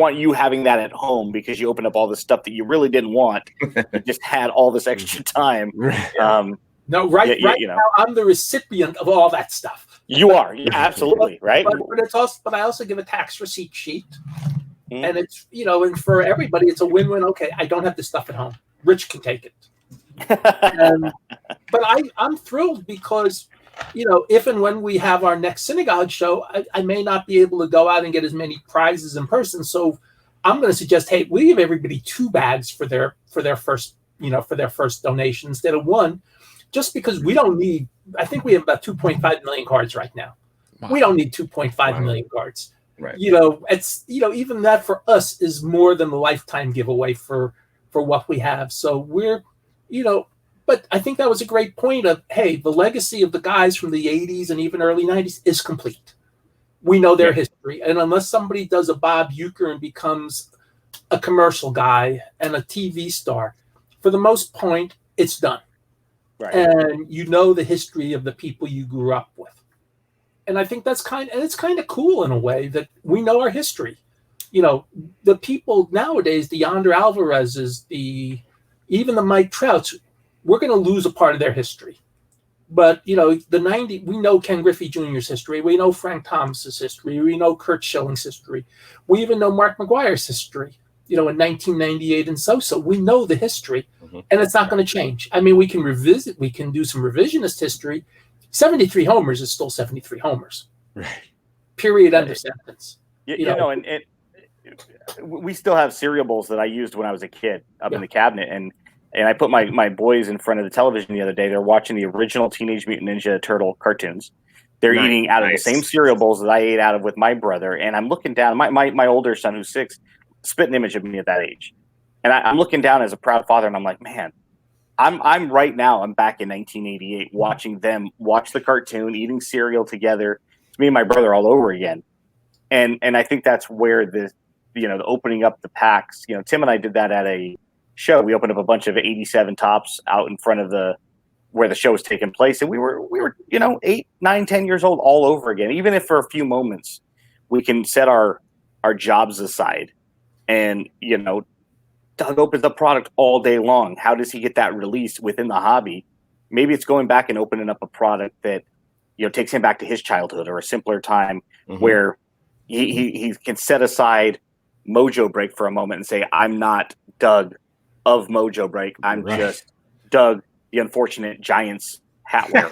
Speaker 4: want you having that at home because you opened up all this stuff that you really didn't want. You just had all this extra time.
Speaker 6: Now I'm the recipient of all that stuff.
Speaker 4: You are, absolutely, right?
Speaker 6: But I also give a tax receipt sheet, and it's and for everybody it's a win-win. Okay, I don't have this stuff at home. Rich can take it, but I'm thrilled because if and when we have our next synagogue show, I may not be able to go out and get as many prizes in person. So I'm going to suggest, hey, we give everybody 2 bags for their first donation instead of 1. Just because we don't need, I think we have about 2.5 million cards right now. Wow. We don't need 2.5 million cards.
Speaker 8: Right.
Speaker 6: It's even that for us is more than the lifetime giveaway for what we have. So we're, but I think that was a great point of, hey, the legacy of the guys from the 80s and even early 90s is complete. We know their history. And unless somebody does a Bob Uecker and becomes a commercial guy and a TV star, for the most part, it's done. Right. And the history of the people you grew up with. And I think it's kind of cool in a way that we know our history. The people nowadays, the Yonder Alvarez's, even the Mike Trouts, we're going to lose a part of their history. But, the 90s, we know Ken Griffey Jr.'s history. We know Frank Thomas's history. We know Kurt Schilling's history. We even know Mark McGuire's history, in 1998 and so. We know the history, and it's not going to change. I mean, we can do some revisionist history. 73 homers is still 73 homers. Right. Period, end of sentence.
Speaker 4: And we still have cereal bowls that I used when I was a kid up in the cabinet, and I put my boys in front of the television the other day. They're watching the original Teenage Mutant Ninja Turtle cartoons. They're eating out of the same cereal bowls that I ate out of with my brother. And I'm looking down. My older son, who's 6, spit an image of me at that age. And I'm looking down as a proud father, and I'm like, man, I'm right now. I'm back in 1988 watching them watch the cartoon, eating cereal together. It's me and my brother all over again. And I think that's where the opening up the packs. Tim and I did that at a show. We opened up a bunch of 87 Topps out in front of where the show was taking place, and we were 8, 9, 10 years old all over again. Even if for a few moments we can set our jobs aside, and Doug opens up product all day long. How does he get that release within the hobby? Maybe it's going back and opening up a product that takes him back to his childhood or a simpler time where he can set aside Mojo Break for a moment and say, I'm not Doug of Mojo Break. I'm just Doug, the unfortunate Giants hat wearer.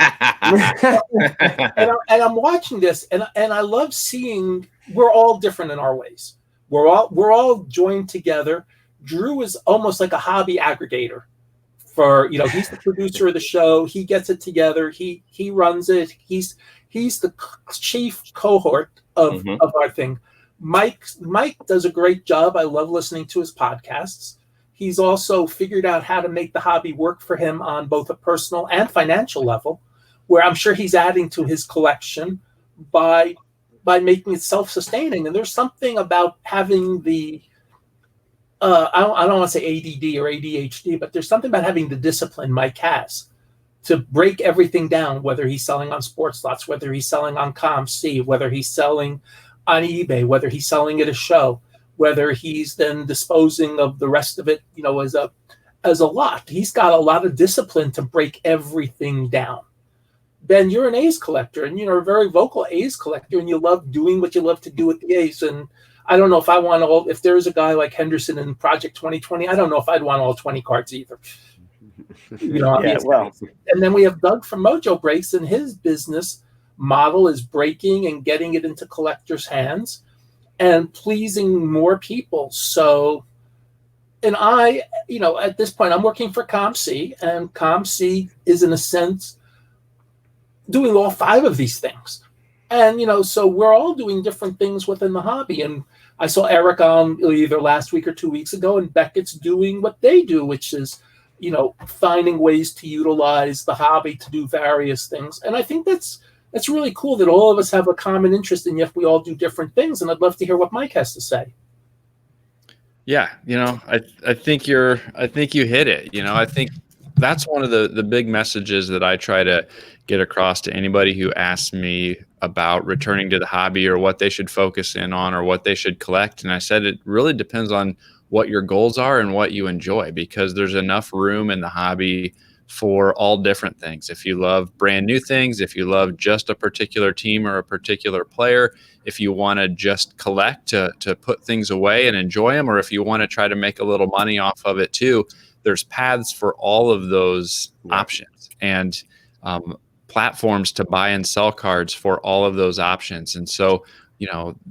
Speaker 6: and I'm watching this, and I love seeing we're all different in our ways. We're all joined together. Drew is almost like a hobby aggregator. He's the producer of the show. He gets it together. He runs it. He's the chief cohort of our thing. Mike does a great job. I love listening to his podcasts. He's also figured out how to make the hobby work for him on both a personal and financial level, where I'm sure he's adding to his collection by making it self-sustaining. And there's something about having the I don't want to say ADD or ADHD, but there's something about having the discipline Mike has to break everything down, whether he's selling on sports lots, whether he's selling on ComC, whether he's selling on eBay, whether he's selling at a show, whether he's then disposing of the rest of it, as a lot. He's got a lot of discipline to break everything down. Ben, you're an A's collector, and you're a very vocal A's collector, and you love doing what you love to do with the A's. And I don't know if I want all. If there's a guy like Henderson in Project 2020, I don't know if I'd want all 20 cards either.
Speaker 4: Yeah, well,
Speaker 6: and then we have Doug from Mojo Breaks, and his business model is breaking and getting it into collectors' hands and pleasing more people. So, and I, at this point, I'm working for ComC, and ComC is, in a sense, doing all 5 of these things. And, so we're all doing different things within the hobby. And I saw Eric on either last week or 2 weeks ago, and Beckett's doing what they do, which is, finding ways to utilize the hobby to do various things. And I think that's really cool that all of us have a common interest, and yet we all do different things. And I'd love to hear what Mike has to say.
Speaker 3: Yeah, I think you hit it. I think that's one of the big messages that I try to get across to anybody who asks me about returning to the hobby or what they should focus in on or what they should collect. And I said it really depends on what your goals are and what you enjoy, because there's enough room in the hobby for all different things. If you love brand new things, if you love just a particular team or a particular player, if you want to just collect to put things away and enjoy them, or if you want to try to make a little money off of it too, there's paths for all of those options, and platforms to buy and sell cards for all of those options. And so,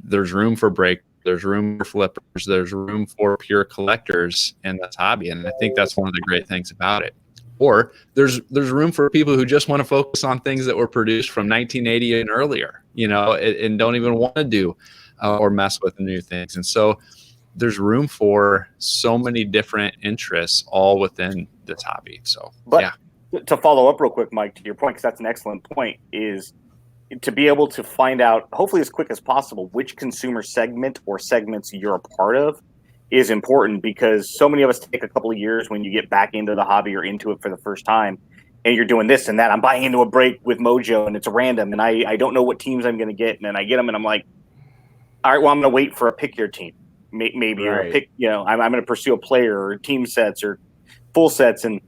Speaker 3: there's room for break, there's room for flippers, there's room for pure collectors in this hobby. And I think that's one of the great things about it. Or there's room for people who just want to focus on things that were produced from 1980 and earlier, and don't even want to do or mess with new things. And so there's room for so many different interests all within this hobby. So,
Speaker 4: to follow up real quick, Mike, to your point, because that's an excellent point, is to be able to find out, hopefully as quick as possible, which consumer segment or segments you're a part of is important, because so many of us take a couple of years when you get back into the hobby or into it for the first time, and you're doing this and that. I'm buying into a break with Mojo, and it's random, and I don't know what teams I'm going to get, and then I get them, and I'm like, all right, well, I'm going to wait for a pick your team, maybe, or pick, I'm going to pursue a player or team sets or full sets, and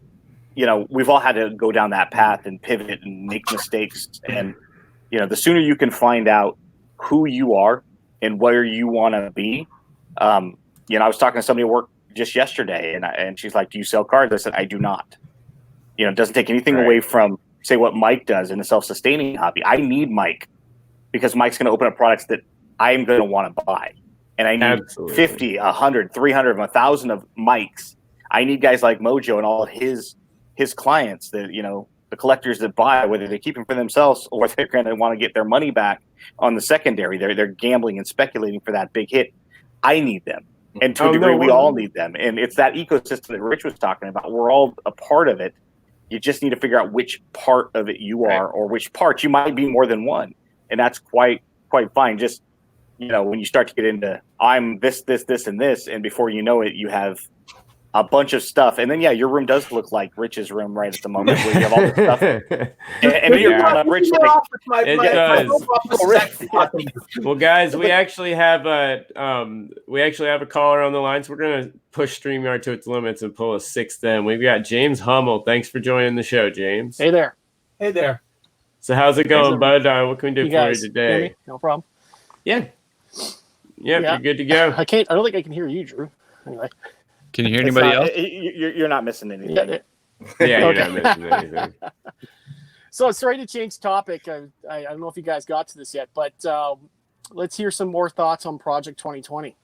Speaker 4: we've all had to go down that path and pivot and make mistakes, and the sooner you can find out who you are and where you want to be. I was talking to somebody at work just yesterday, and she's like, "Do you sell cards?" I said, "I do not." It doesn't take anything away from, say, what Mike does in a self-sustaining hobby. I need Mike, because Mike's going to open up products that I'm going to want to buy, and I need 50, 100, 300, 1,000 of Mike's. I need guys like Mojo and all of his clients that the collectors that buy, whether they keep them for themselves or they're going to want to get their money back on the secondary. They're gambling and speculating for that big hit. I need them. And to a degree, we all need them. And it's that ecosystem that Rich was talking about. We're all a part of it. You just need to figure out which part of it you are, or which part. You might be more than one. And that's quite fine. Just, when you start to get into, I'm this, and this, and before you know it, you have a bunch of stuff. And then, your room does look like Rich's room right at the moment, where you have all this stuff. And you're calling up Rich.
Speaker 2: Well, guys, we actually have a caller on the line, so we're going to push StreamYard to its limits and pull a sixth in. We've got James Hummel. Thanks for joining the show, James.
Speaker 9: Hey there.
Speaker 6: Hey there.
Speaker 2: So how's it going, bud? What can we do for you today?
Speaker 9: No problem.
Speaker 2: Yeah, you're good to go.
Speaker 9: I don't think I can hear you, Drew. Anyway.
Speaker 3: Can you hear anybody else?
Speaker 4: You're not missing anything.
Speaker 2: You're not missing anything.
Speaker 9: So sorry to change topic. I don't know if you guys got to this yet, but let's hear some more thoughts on Project 2020.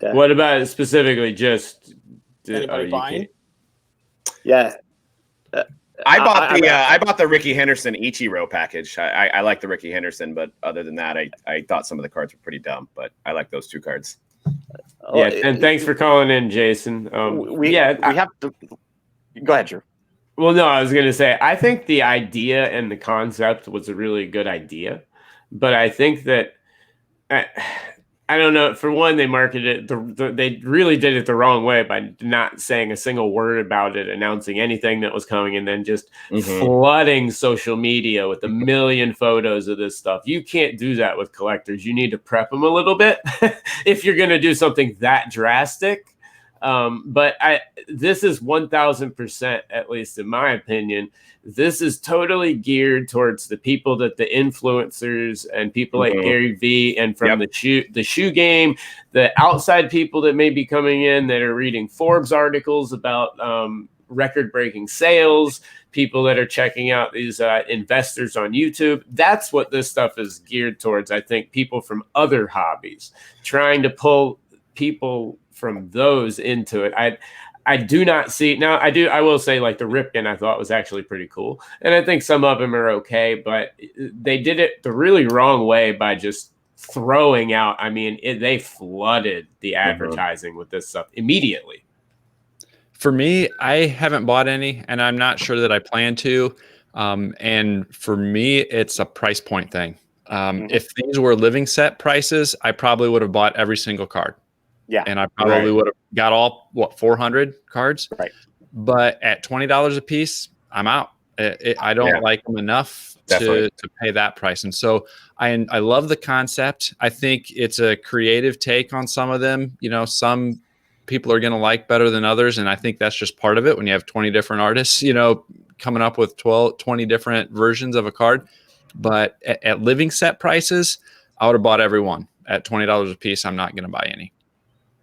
Speaker 2: What about it specifically? Just
Speaker 9: anybody buying?
Speaker 4: Yeah.
Speaker 8: I bought the Ricky Henderson Ichiro package. I like the Ricky Henderson, but other than that, I thought some of the cards were pretty dumb, but I like those 2 cards.
Speaker 2: And thanks for calling in, Jason.
Speaker 4: We have to go ahead, Drew.
Speaker 2: Well, no, I was going to say, I think the idea and the concept was a really good idea, but I think that I don't know. For one, they marketed it. They really did it the wrong way by not saying a single word about it, announcing anything that was coming, and then just flooding social media with a million photos of this stuff. You can't do that with collectors. You need to prep them a little bit if you're going to do something that drastic. But this is 1000%, at least in my opinion. This is totally geared towards the people that the influencers and people like Gary Vee and from the shoe game, the outside people that may be coming in that are reading Forbes articles about record-breaking sales, people that are checking out these investors on YouTube. That's what this stuff is geared towards. I think people from other hobbies, trying to pull people from those into it. I do not see now. I will say, like, the Ripken I thought was actually pretty cool, and I think some of them are okay, but they did it the really wrong way by just throwing out. I mean, they flooded the advertising with this stuff immediately.
Speaker 3: For me, I haven't bought any, and I'm not sure that I plan to. And for me, it's a price point thing. If these were living set prices, I probably would have bought every single card.
Speaker 4: Yeah.
Speaker 3: And I probably would have got all, 400 cards.
Speaker 4: Right.
Speaker 3: But at $20 a piece, I'm out. I don't like them enough to pay that price. And so I love the concept. I think it's a creative take on some of them. You know, some people are going to like better than others. And I think that's just part of it when you have 20 different artists, you know, coming up with 20 different versions of a card. But at living set prices, I would have bought every one. At $20 a piece, I'm not going to buy any.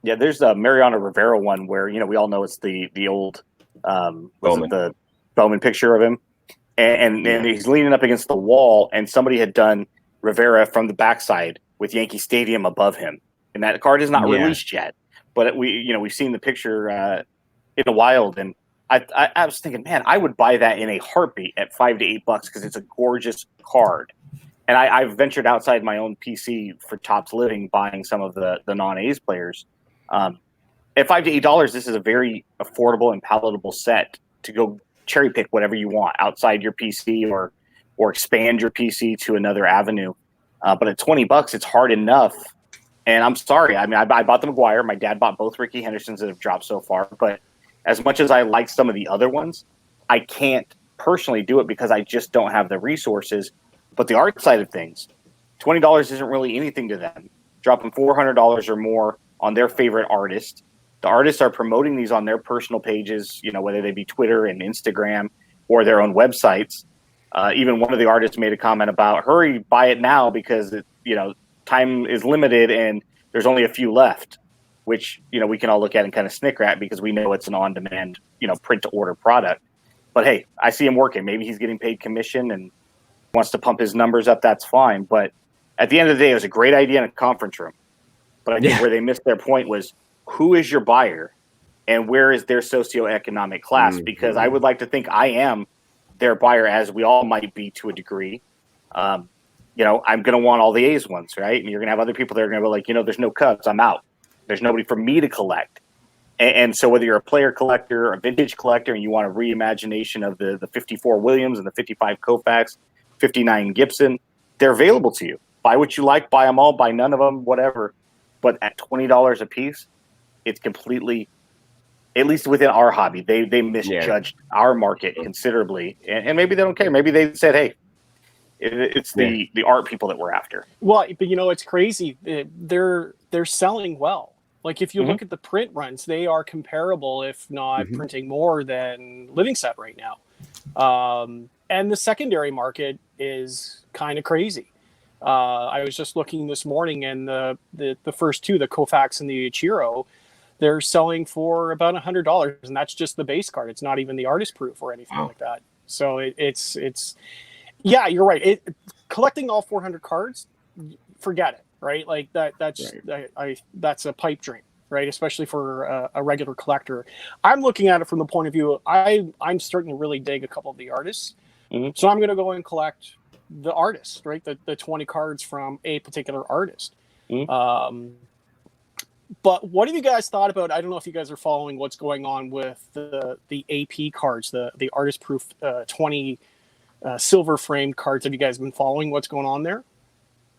Speaker 4: Yeah, there's a Mariano Rivera one where, you know, we all know it's the old the Bowman picture of him. And he's leaning up against the wall, and somebody had done Rivera from the backside with Yankee Stadium above him. And that card is not released yet. But we've seen the picture in the wild, and I was thinking, man, I would buy that in a heartbeat at $5 to $8 because it's a gorgeous card. And I've ventured outside my own PC for Topps Living, buying some of the non-A's players. At $5 to $8, this is a very affordable and palatable set to go cherry pick whatever you want outside your PC or expand your PC to another avenue. But at $20, it's hard enough. And I'm sorry. I mean, I bought the McGuire. My dad bought both Ricky Hendersons that have dropped so far. But as much as I like some of the other ones, I can't personally do it because I just don't have the resources. But the art side of things, $20 isn't really anything to them. Dropping $400 or more on their favorite artist. The artists are promoting these on their personal pages, you know, whether they be Twitter and Instagram or their own websites. Even one of the artists made a comment about, hurry, buy it now because, time is limited and there's only a few left, which, we can all look at and kind of snicker at because we know it's an on-demand, print to order product. But hey, I see him working. Maybe he's getting paid commission and wants to pump his numbers up. That's fine. But at the end of the day, it was a great idea in a conference room. But I think where they missed their point was, who is your buyer and where is their socioeconomic class? Because I would like to think I am their buyer, as we all might be to a degree. I'm going to want all the A's ones, right? And you're going to have other people that are going to be like, there's no Cubs, I'm out. There's nobody for me to collect. And so whether you're a player collector, a vintage collector, and you want a reimagination of the 54 Williams and the 55 Koufax, 59 Gibson, they're available to you. Buy what you like, buy them all, buy none of them, whatever. But at $20 a piece, it's completely, at least within our hobby, they misjudged our market considerably. And maybe they don't care. Maybe they said, hey, it's the art people that we're after.
Speaker 9: Well, but it's crazy. They're selling well. Like if you look at the print runs, they are comparable, if not printing more than Living Set right now. And the secondary market is kind of crazy. I was just looking this morning, and the first two, the Koufax and the Ichiro, they're selling for about $100, and that's just the base card. It's not even the artist proof or anything like that. So it's yeah, you're right. Collecting all 400 cards, forget it, right? Like that's a pipe dream, right? Especially for a regular collector. I'm looking at it from the point of view, I'm starting to really dig a couple of the artists. So I'm going to go and collect the artist, right? The 20 cards from a particular artist. But what have you guys thought about? I don't know if you guys are following what's going on with the AP cards, the artist proof 20 silver framed cards. Have you guys been following what's going on there?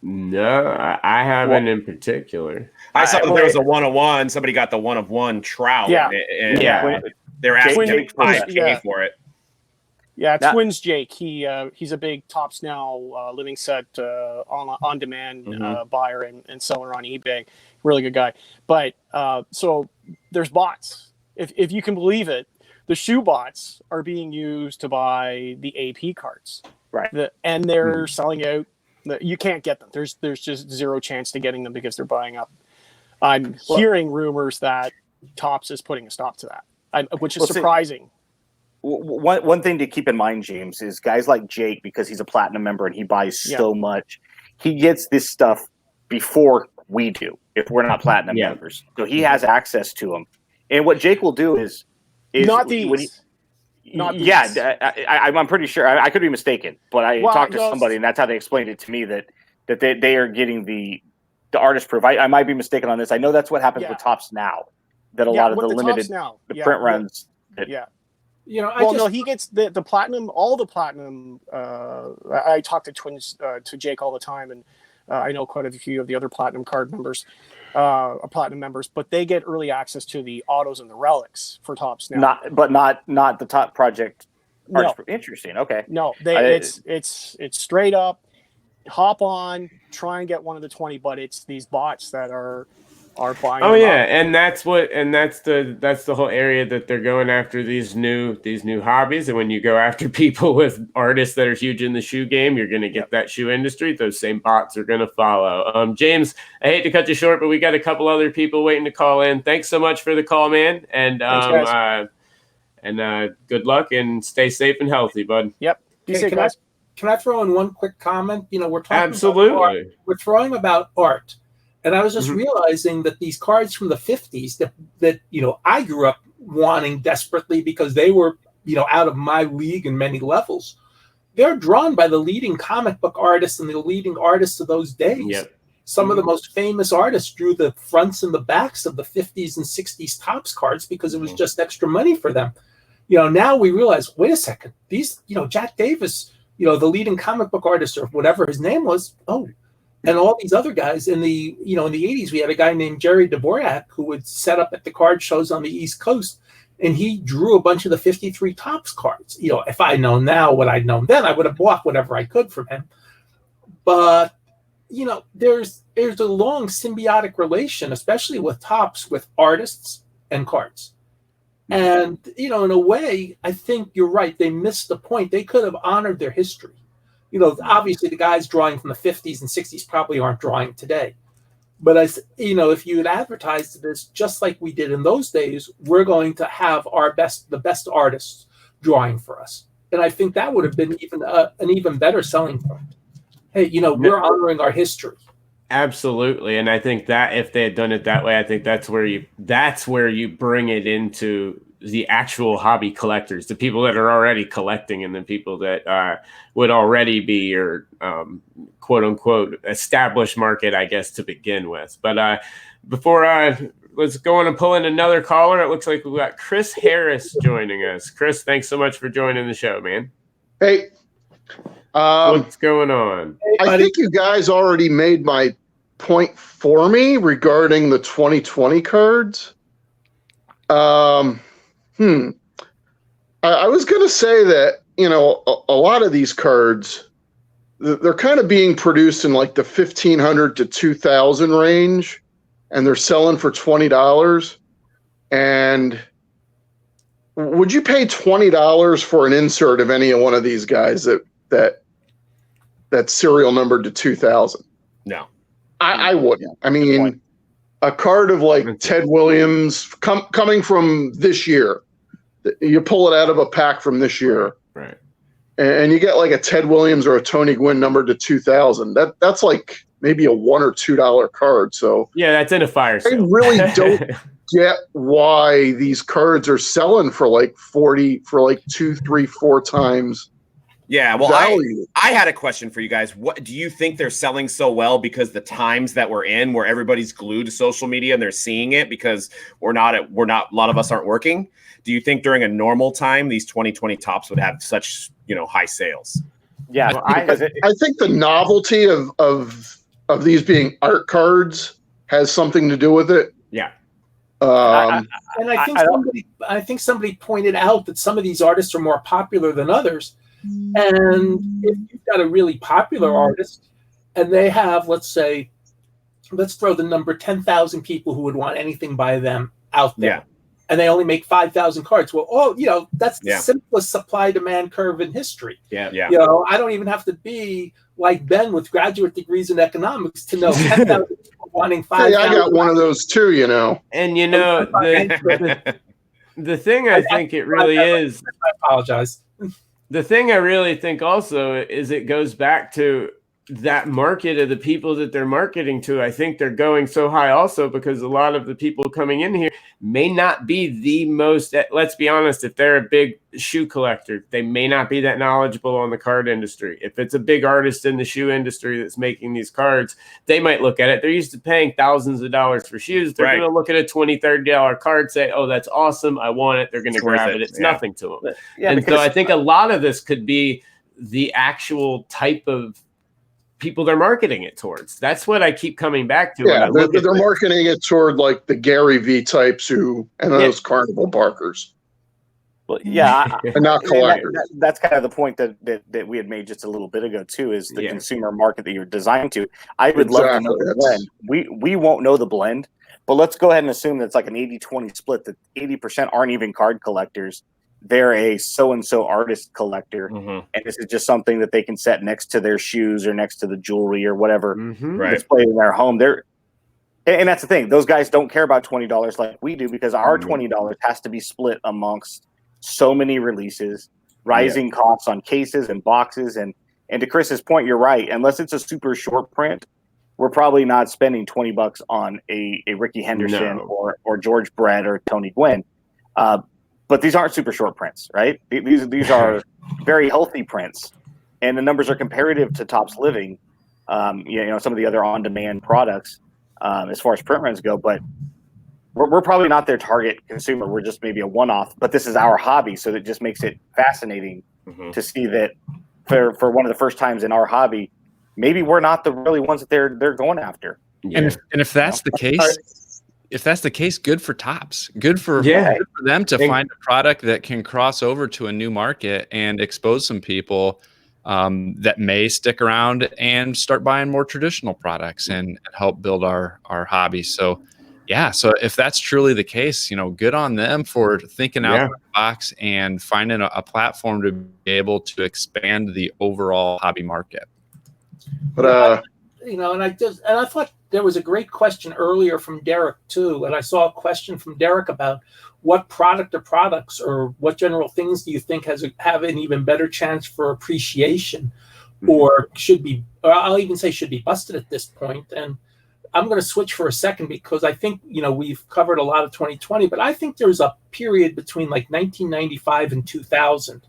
Speaker 2: No, I haven't in particular.
Speaker 8: I saw that there was a 1-of-1. Somebody got the 1-of-1 Trout.
Speaker 9: Yeah.
Speaker 8: And they're asking $5K for it.
Speaker 9: Yeah, Twins Jake. He's a big Topps Now Living Set on demand buyer and seller on eBay. really good guy. But so there's bots. If you can believe it, the shoe bots are being used to buy the AP cards.
Speaker 4: Right.
Speaker 9: And they're selling out. You can't get them. There's just zero chance to getting them because they're buying up. I'm hearing rumors that Topps is putting a stop to that, which is surprising.
Speaker 4: One thing to keep in mind, James, is guys like Jake, because he's a platinum member and he buys so much, he gets this stuff before we do if we're not platinum members. So he has access to them. And what Jake will do is
Speaker 9: not these.
Speaker 4: I'm pretty sure. I could be mistaken, but I talked to somebody, and that's how they explained it to me, that they are getting the artist provide. I might be mistaken on this. I know that's what happens with Topps now. That a lot of the limited print runs.
Speaker 9: No, he gets the platinum, all the platinum. I talk to Twins to Jake all the time, and I know quite a few of the other platinum card members. Platinum members, but they get early access to the autos and the relics for Topps now.
Speaker 4: Not the top project.
Speaker 9: No.
Speaker 4: Interesting. Okay.
Speaker 9: No, it's straight up hop on, try and get one of the 20, but it's these bots that are buying.
Speaker 2: Oh yeah, and that's the whole area that they're going after, these new hobbies. And when you go after people with artists that are huge in the shoe game, you're going to get that shoe industry. Those same bots are going to follow. James, I hate to cut you short, but we got a couple other people waiting to call in. Thanks so much for the call, man, and good luck and stay safe and healthy, bud.
Speaker 9: Yep.
Speaker 6: Can I throw in one quick comment? We're talking
Speaker 2: absolutely.
Speaker 6: About art. We're throwing about art. And I was just realizing that these cards from the 50s that I grew up wanting desperately because they were, out of my league in many levels. They're drawn by the leading comic book artists and the leading artists of those days.
Speaker 2: Yep.
Speaker 6: Some of the most famous artists drew the fronts and the backs of the 50s and 60s Topps cards because it was just extra money for them. Now we realize, wait a second, these, Jack Davis, the leading comic book artist or whatever his name was, and all these other guys in the 80s, we had a guy named Jerry Dvorak who would set up at the card shows on the East Coast, and he drew a bunch of the 53 Topps cards. If I'd known now what I'd known then, I would have bought whatever I could from him. But there's a long symbiotic relation, especially with Topps, with artists and cards. And in a way, I think you're right. They missed the point. They could have honored their history. Obviously the guys drawing from the 50s and 60s probably aren't drawing today. But if you had advertised this just like we did in those days, we're going to have the best artists drawing for us. And I think that would have been an even better selling point. Hey, we're honoring our history.
Speaker 2: Absolutely. And I think that if they had done it that way, I think that's where you bring it into the actual hobby collectors, the people that are already collecting, and the people that would already be your quote unquote established market, I guess, to begin with. But before let's go on and pull in another caller. It looks like we've got Chris Harris joining us. Chris, thanks so much for joining the show, man.
Speaker 10: Hey,
Speaker 2: what's going on?
Speaker 10: I think you guys already made my point for me regarding the 2020 cards. I was going to say that, a lot of these cards, they're kind of being produced in like the $1,500 to $2,000 range, and they're selling for $20. And would you pay $20 for an insert of any one of these guys that's serial numbered to 2000?
Speaker 8: No.
Speaker 10: I wouldn't. I mean, a card of like Ted Williams coming from this year, you pull it out of a pack from this year,
Speaker 2: right?
Speaker 10: And you get like a Ted Williams or a Tony Gwynn numbered to 2000. That's like maybe a $1 or $2 card. So
Speaker 2: yeah, that's in a fire sale.
Speaker 10: I really don't get why these cards are selling for like 40 for like 2, 3, 4 times.
Speaker 8: Yeah, well, I had a question for you guys. What do you think they're selling so well because the times that we're in, where everybody's glued to social media and they're seeing it because a lot of us aren't working? Do you think during a normal time these 2020 Topps would have such high sales?
Speaker 4: Yeah,
Speaker 10: well, I think the novelty of these being art cards has something to do with it.
Speaker 2: Yeah.
Speaker 6: I think somebody pointed out that some of these artists are more popular than others. And if you've got a really popular artist and they have, let's say, let's throw the number 10,000 people who would want anything by them out there.
Speaker 8: Yeah.
Speaker 6: And they only make 5,000 cards. Well, that's the simplest supply-demand curve in history.
Speaker 8: Yeah.
Speaker 6: I don't even have to be like Ben with graduate degrees in economics to know 10,000 people wanting 5,000.
Speaker 10: Hey, I got one of those too,
Speaker 2: And the thing I think it really is.
Speaker 6: I apologize.
Speaker 2: The thing I really think also is it goes back to that market of the people that they're marketing to. I think they're going so high also because a lot of the people coming in here may not be the most, let's be honest, if they're a big shoe collector, they may not be that knowledgeable on the card industry. If it's a big artist in the shoe industry that's making these cards, they might look at it. They're used to paying thousands of dollars for shoes. They're going to look at a $20, $30 card, say, oh, that's awesome, I want it. They're going to grab it. It's nothing to them. And so I think a lot of this could be the actual type of people they're marketing it towards. That's what I keep coming back to.
Speaker 10: Yeah, they're marketing it toward like the Gary V types and those carnival barkers.
Speaker 4: Well, yeah,
Speaker 10: and not collectors.
Speaker 4: That's kind of the point that we had made just a little bit ago too. Is the consumer market that you're designed to? I would love to know the blend. We won't know the blend, but let's go ahead and assume that it's like an 80-20 split. That 80% aren't even card collectors. They're a so-and-so artist collector, and this is just something that they can set next to their shoes or next to the jewelry or whatever displayed in their home. And that's the thing. Those guys don't care about $20 like we do because our $20 has to be split amongst so many releases, rising costs on cases and boxes. And to Chris's point, you're right. Unless it's a super short print, we're probably not spending $20 on a Ricky Henderson or George Brett or Tony Gwynn. But these aren't super short prints, right? These are very healthy prints, and the numbers are comparative to Topps Living, some of the other on-demand products as far as print runs go. But we're probably not their target consumer. We're just maybe a one-off. But this is our hobby, so that just makes it fascinating to see that for one of the first times in our hobby, maybe we're not the really ones that they're going after.
Speaker 3: And if that's the case. If that's the case, good for Topps. Good for them to find a product that can cross over to a new market and expose some people that may stick around and start buying more traditional products and help build our hobby. So, so if that's truly the case, good on them for thinking out of the box and finding a platform to be able to expand the overall hobby market.
Speaker 6: But and I thought there was a great question earlier from Derek too, and I saw a question from Derek about what product or products or what general things do you think have an even better chance for appreciation, or I'll even say should be busted at this point. And I'm going to switch for a second because I think we've covered a lot of 2020, but I think there's a period between like 1995 and 2000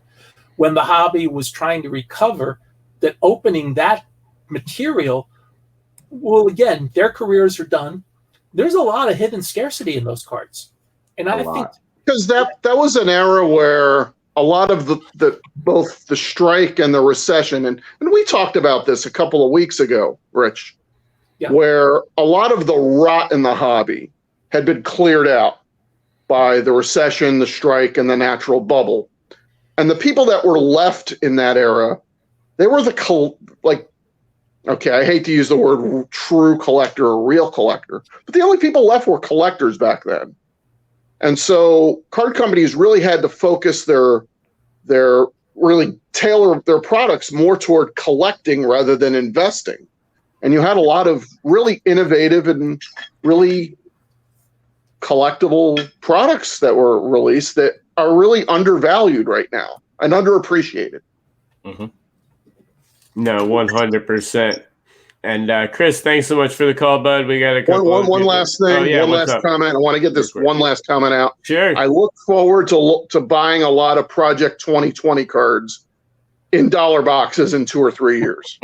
Speaker 6: when the hobby was trying to recover. That opening that material. Well, again, their careers are done. There's a lot of hidden scarcity in those cards, and I think
Speaker 10: because that was an era where a lot of the both the strike and the recession, and we talked about this a couple of weeks ago, Rich, where a lot of the rot in the hobby had been cleared out by the recession, the strike, and the natural bubble, and the people that were left in that era, they were okay, I hate to use the word true collector or real collector, but the only people left were collectors back then. And so card companies really had to focus really tailor their products more toward collecting rather than investing. And you had a lot of really innovative and really collectible products that were released that are really undervalued right now and underappreciated.
Speaker 2: No, 100%. And Chris, thanks so much for the call, bud. We got a couple
Speaker 10: one last thing, one last comment. I want to get this one last comment out.
Speaker 2: Sure.
Speaker 10: I look forward to buying a lot of Project 2020 cards in dollar boxes in 2 or 3 years.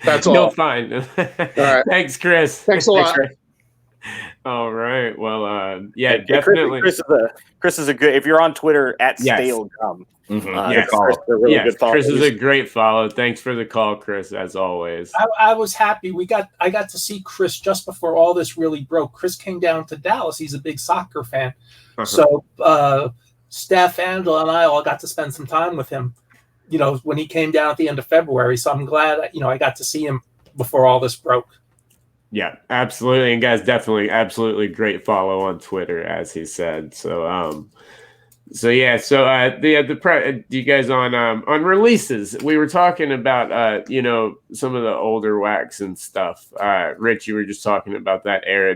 Speaker 10: That's all.
Speaker 2: No, fine. All
Speaker 10: right.
Speaker 2: Thanks, Chris.
Speaker 10: Thanks a lot.
Speaker 2: All right. Well, definitely.
Speaker 4: Chris is a good. If you're on Twitter @StaleGum.
Speaker 2: Chris is a great follow. Thanks for the call, Chris, as always.
Speaker 6: I was happy. I got to see Chris just before all this really broke. Chris came down to Dallas. He's a big soccer fan. So Steph, Angela, and I all got to spend some time with him, when he came down at the end of February. So I'm glad, I got to see him before all this broke.
Speaker 2: Yeah, absolutely. And guys, definitely, absolutely great follow on Twitter, as he said. So, so yeah, so you guys on releases, we were talking about some of the older wax and stuff. Rich, you were just talking about that era.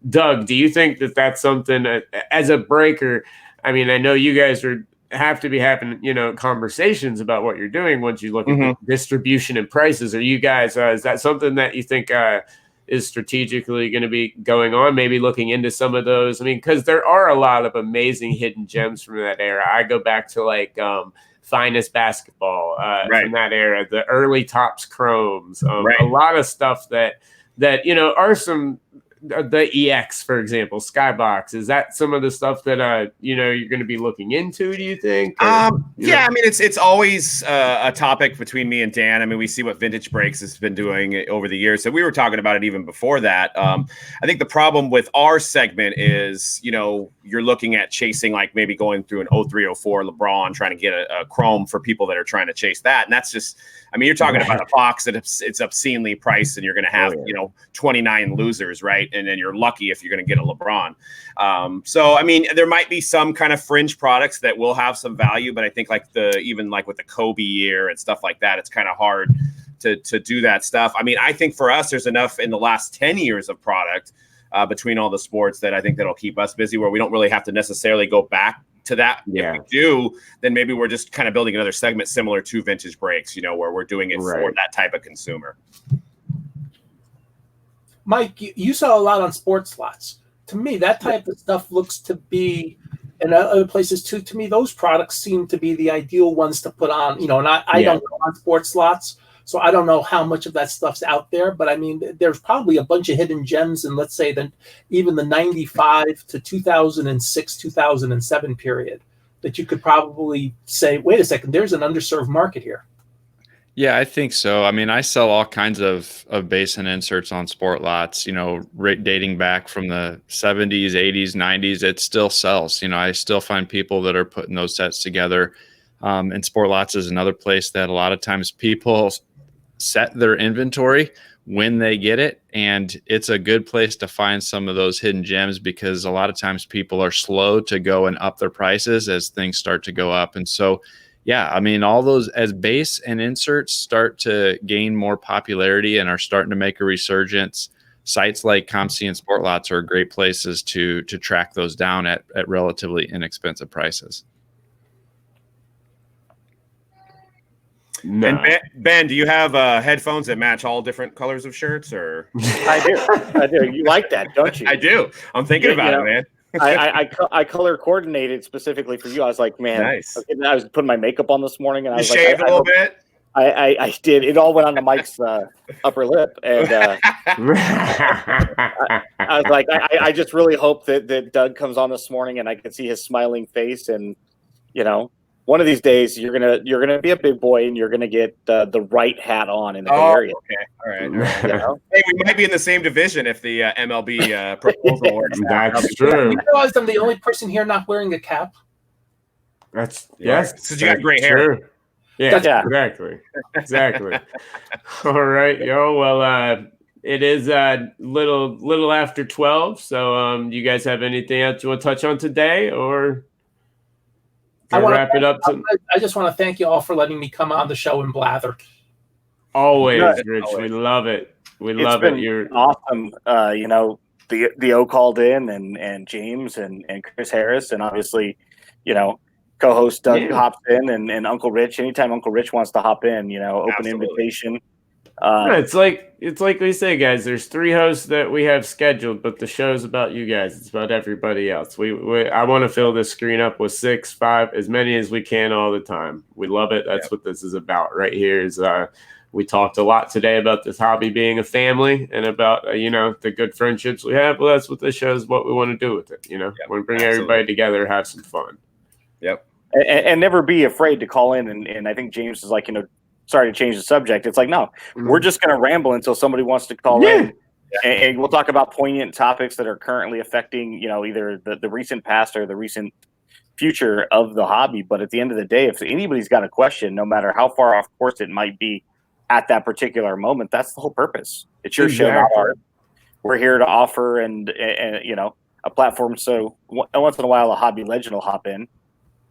Speaker 2: Doug, do you think that that's something as a breaker? I mean, I know you guys have to be having conversations about what you're doing once you look at the distribution and prices. Are you guys is that something that you think is strategically going to be going on, maybe looking into some of those? I mean, because there are a lot of amazing hidden gems from that era. I go back to like Finest Basketball from that era, the early Topps Chromes, a lot of stuff that are some the EX, for example, Skybox. Is that some of the stuff that you're going to be looking into, do you think?
Speaker 8: I mean, it's always a topic between me and Dan. I mean, we see what Vintage Breaks has been doing over the years. So we were talking about it even before that. I think the problem with our segment is, you're looking at chasing, like maybe going through an 03, 04 LeBron, trying to get a chrome for people that are trying to chase that. And that's just, I mean, you're talking about a box that it's obscenely priced, and you're going to have, 29 losers, right? And then you're lucky if you're going to get a LeBron. So, I mean, there might be some kind of fringe products that will have some value, but I think even with the Kobe year and stuff like that, it's kind of hard to do that stuff. I mean, I think for us, there's enough in the last 10 years of product between all the sports that I think that'll keep us busy, where we don't really have to necessarily go back to that.
Speaker 2: Yeah.
Speaker 8: If we do, then maybe we're just kind of building another segment similar to Vintage Breaks, where we're doing it for that type of consumer.
Speaker 6: Mike, you saw a lot on sports slots. To me, that type of stuff looks to be, and other places too, to me, those products seem to be the ideal ones to put on, and I don't go on sports slots, so I don't know how much of that stuff's out there, but I mean, there's probably a bunch of hidden gems in, let's say, even the 95 to 2006, 2007 period that you could probably say, wait a second, there's an underserved market here.
Speaker 3: Yeah, I think so. I mean, I sell all kinds of base and inserts on sport lots, dating back from the 70s, 80s, 90s. It still sells. I still find people that are putting those sets together. And sport lots is another place that a lot of times people set their inventory when they get it. And it's a good place to find some of those hidden gems, because a lot of times people are slow to go and up their prices as things start to go up. And so, yeah, I mean, all those as base and inserts start to gain more popularity and are starting to make a resurgence. Sites like ComC and Sport Lots are great places to track those down at relatively inexpensive prices.
Speaker 8: No. And Ben, do you have headphones that match all different colors of shirts, or?
Speaker 4: I do. You like that, don't you?
Speaker 8: I do. I'm thinking about it, man.
Speaker 4: I color coordinated specifically for you. I was like, man, nice. I was putting my makeup on this morning, and I was
Speaker 8: shaved a little bit.
Speaker 4: I did. It all went on to Mike's upper lip, and I was like, I just really hope that Doug comes on this morning, and I can see his smiling face, and one of these days you're gonna be a big boy, and you're gonna get the right hat on in the Bay Area.
Speaker 8: Okay, all right. Hey, we might be in the same division if the MLB proposal works.
Speaker 2: That's true.
Speaker 6: You realize I'm the only person here not wearing a cap?
Speaker 2: Yes,
Speaker 8: because you got gray hair.
Speaker 2: Yeah, exactly. All right, yo. Well, it is little after 12. So, you guys have anything else you want to touch on today, or? I wrap it up.
Speaker 6: I just want to thank you all for letting me come on the show and blather.
Speaker 2: Always, Rich. Always. We love it. Love it. You're
Speaker 4: awesome. The O called in, and James and Chris Harris, and obviously, co-host Doug hops in, and Uncle Rich. Anytime Uncle Rich wants to hop in, open invitation.
Speaker 2: It's like we say, guys. There's 3 hosts that we have scheduled, but the show's about you guys. It's about everybody else. I want to fill this screen up with 6, 5, as many as we can all the time. We love it. That's what this is about. Right here is we talked a lot today about this hobby being a family, and about the good friendships we have. Well, that's what this show is. What we want to do with it. We want to bring everybody together, have some fun.
Speaker 8: Yep.
Speaker 4: And never be afraid to call in. And I think James is like, sorry to change the subject. It's like, no, we're just going to ramble until somebody wants to call in. And we'll talk about poignant topics that are currently affecting, either the recent past or the recent future of the hobby. But at the end of the day, if anybody's got a question, no matter how far off course it might be at that particular moment, that's the whole purpose, It's your show, not ours. We're here to offer and a platform. So once in a while, a hobby legend will hop in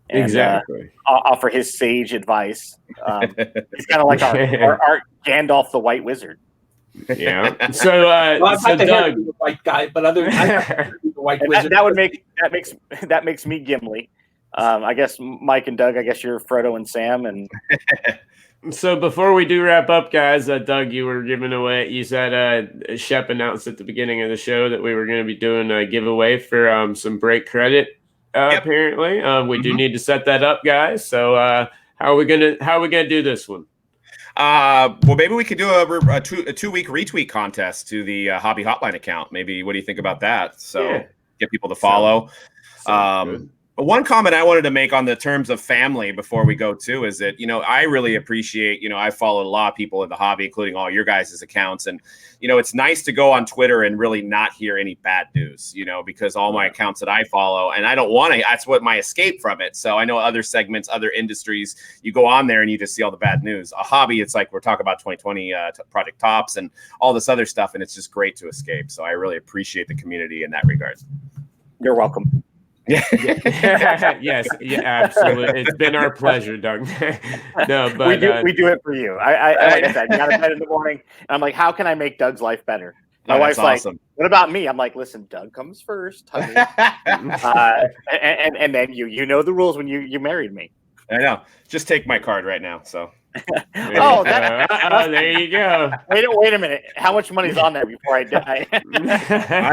Speaker 4: and offer his sage advice. He's kind of like our Gandalf the White Wizard.
Speaker 2: Yeah. So, so Doug,
Speaker 6: the white guy, but other the white wizard.
Speaker 4: That makes me Gimli. I guess Mike and Doug. I guess you're Frodo and Sam. And
Speaker 2: so before we do wrap up, guys, Doug, you were giving away. You said Shep announced at the beginning of the show that we were going to be doing a giveaway for some break credit. Apparently, we do need to set that up, guys. So, how are we gonna do this one?
Speaker 8: Well, maybe we could do a 2-week retweet contest to the Hobby Hotline account. Maybe what do you think about that? So get people to follow. One comment I wanted to make on the terms of family before we go too is that, I really appreciate, I followed a lot of people in the hobby, including all your guys' accounts. And, it's nice to go on Twitter and really not hear any bad news, because all my accounts that I follow, and I don't want to, that's what my escape from it. So I know other segments, other industries, you go on there and you just see all the bad news. A hobby, it's like we're talking about 2020 Project Tops and all this other stuff. And it's just great to escape. So I really appreciate the community in that regard.
Speaker 4: You're welcome.
Speaker 2: Yes, absolutely. It's been our pleasure, Doug. No, but
Speaker 4: we do it for you. I like I said, you got to bed in the morning, and I'm like, how can I make Doug's life better? My wife's awesome. Like, what about me? I'm like, listen, Doug comes first, honey. And then you know the rules when you married me.
Speaker 8: I know. Just take my card right now. So.
Speaker 2: There you go.
Speaker 4: Wait a minute. How much money's on there before I die?
Speaker 8: I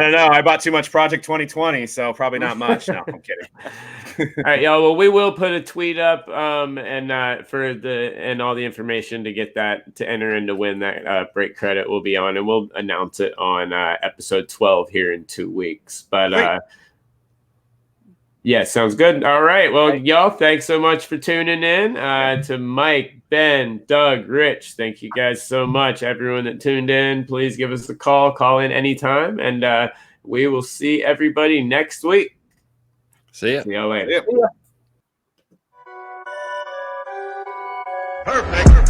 Speaker 8: don't know. I bought too much Project 2020, so probably not much. No, I'm kidding.
Speaker 2: All right, y'all. Well, we will put a tweet up and for and all the information to get that to enter and to win that break credit will be on, and we'll announce it on episode 12 here in 2 weeks. But yeah, sounds good. All right. Well, y'all, thanks so much for tuning in. To Mike, Ben, Doug, Rich, thank you guys so much. Everyone that tuned in, please give us a call in anytime, and we will see everybody next week.
Speaker 3: See ya.
Speaker 2: See y'all later.
Speaker 8: Yep.
Speaker 10: Perfect.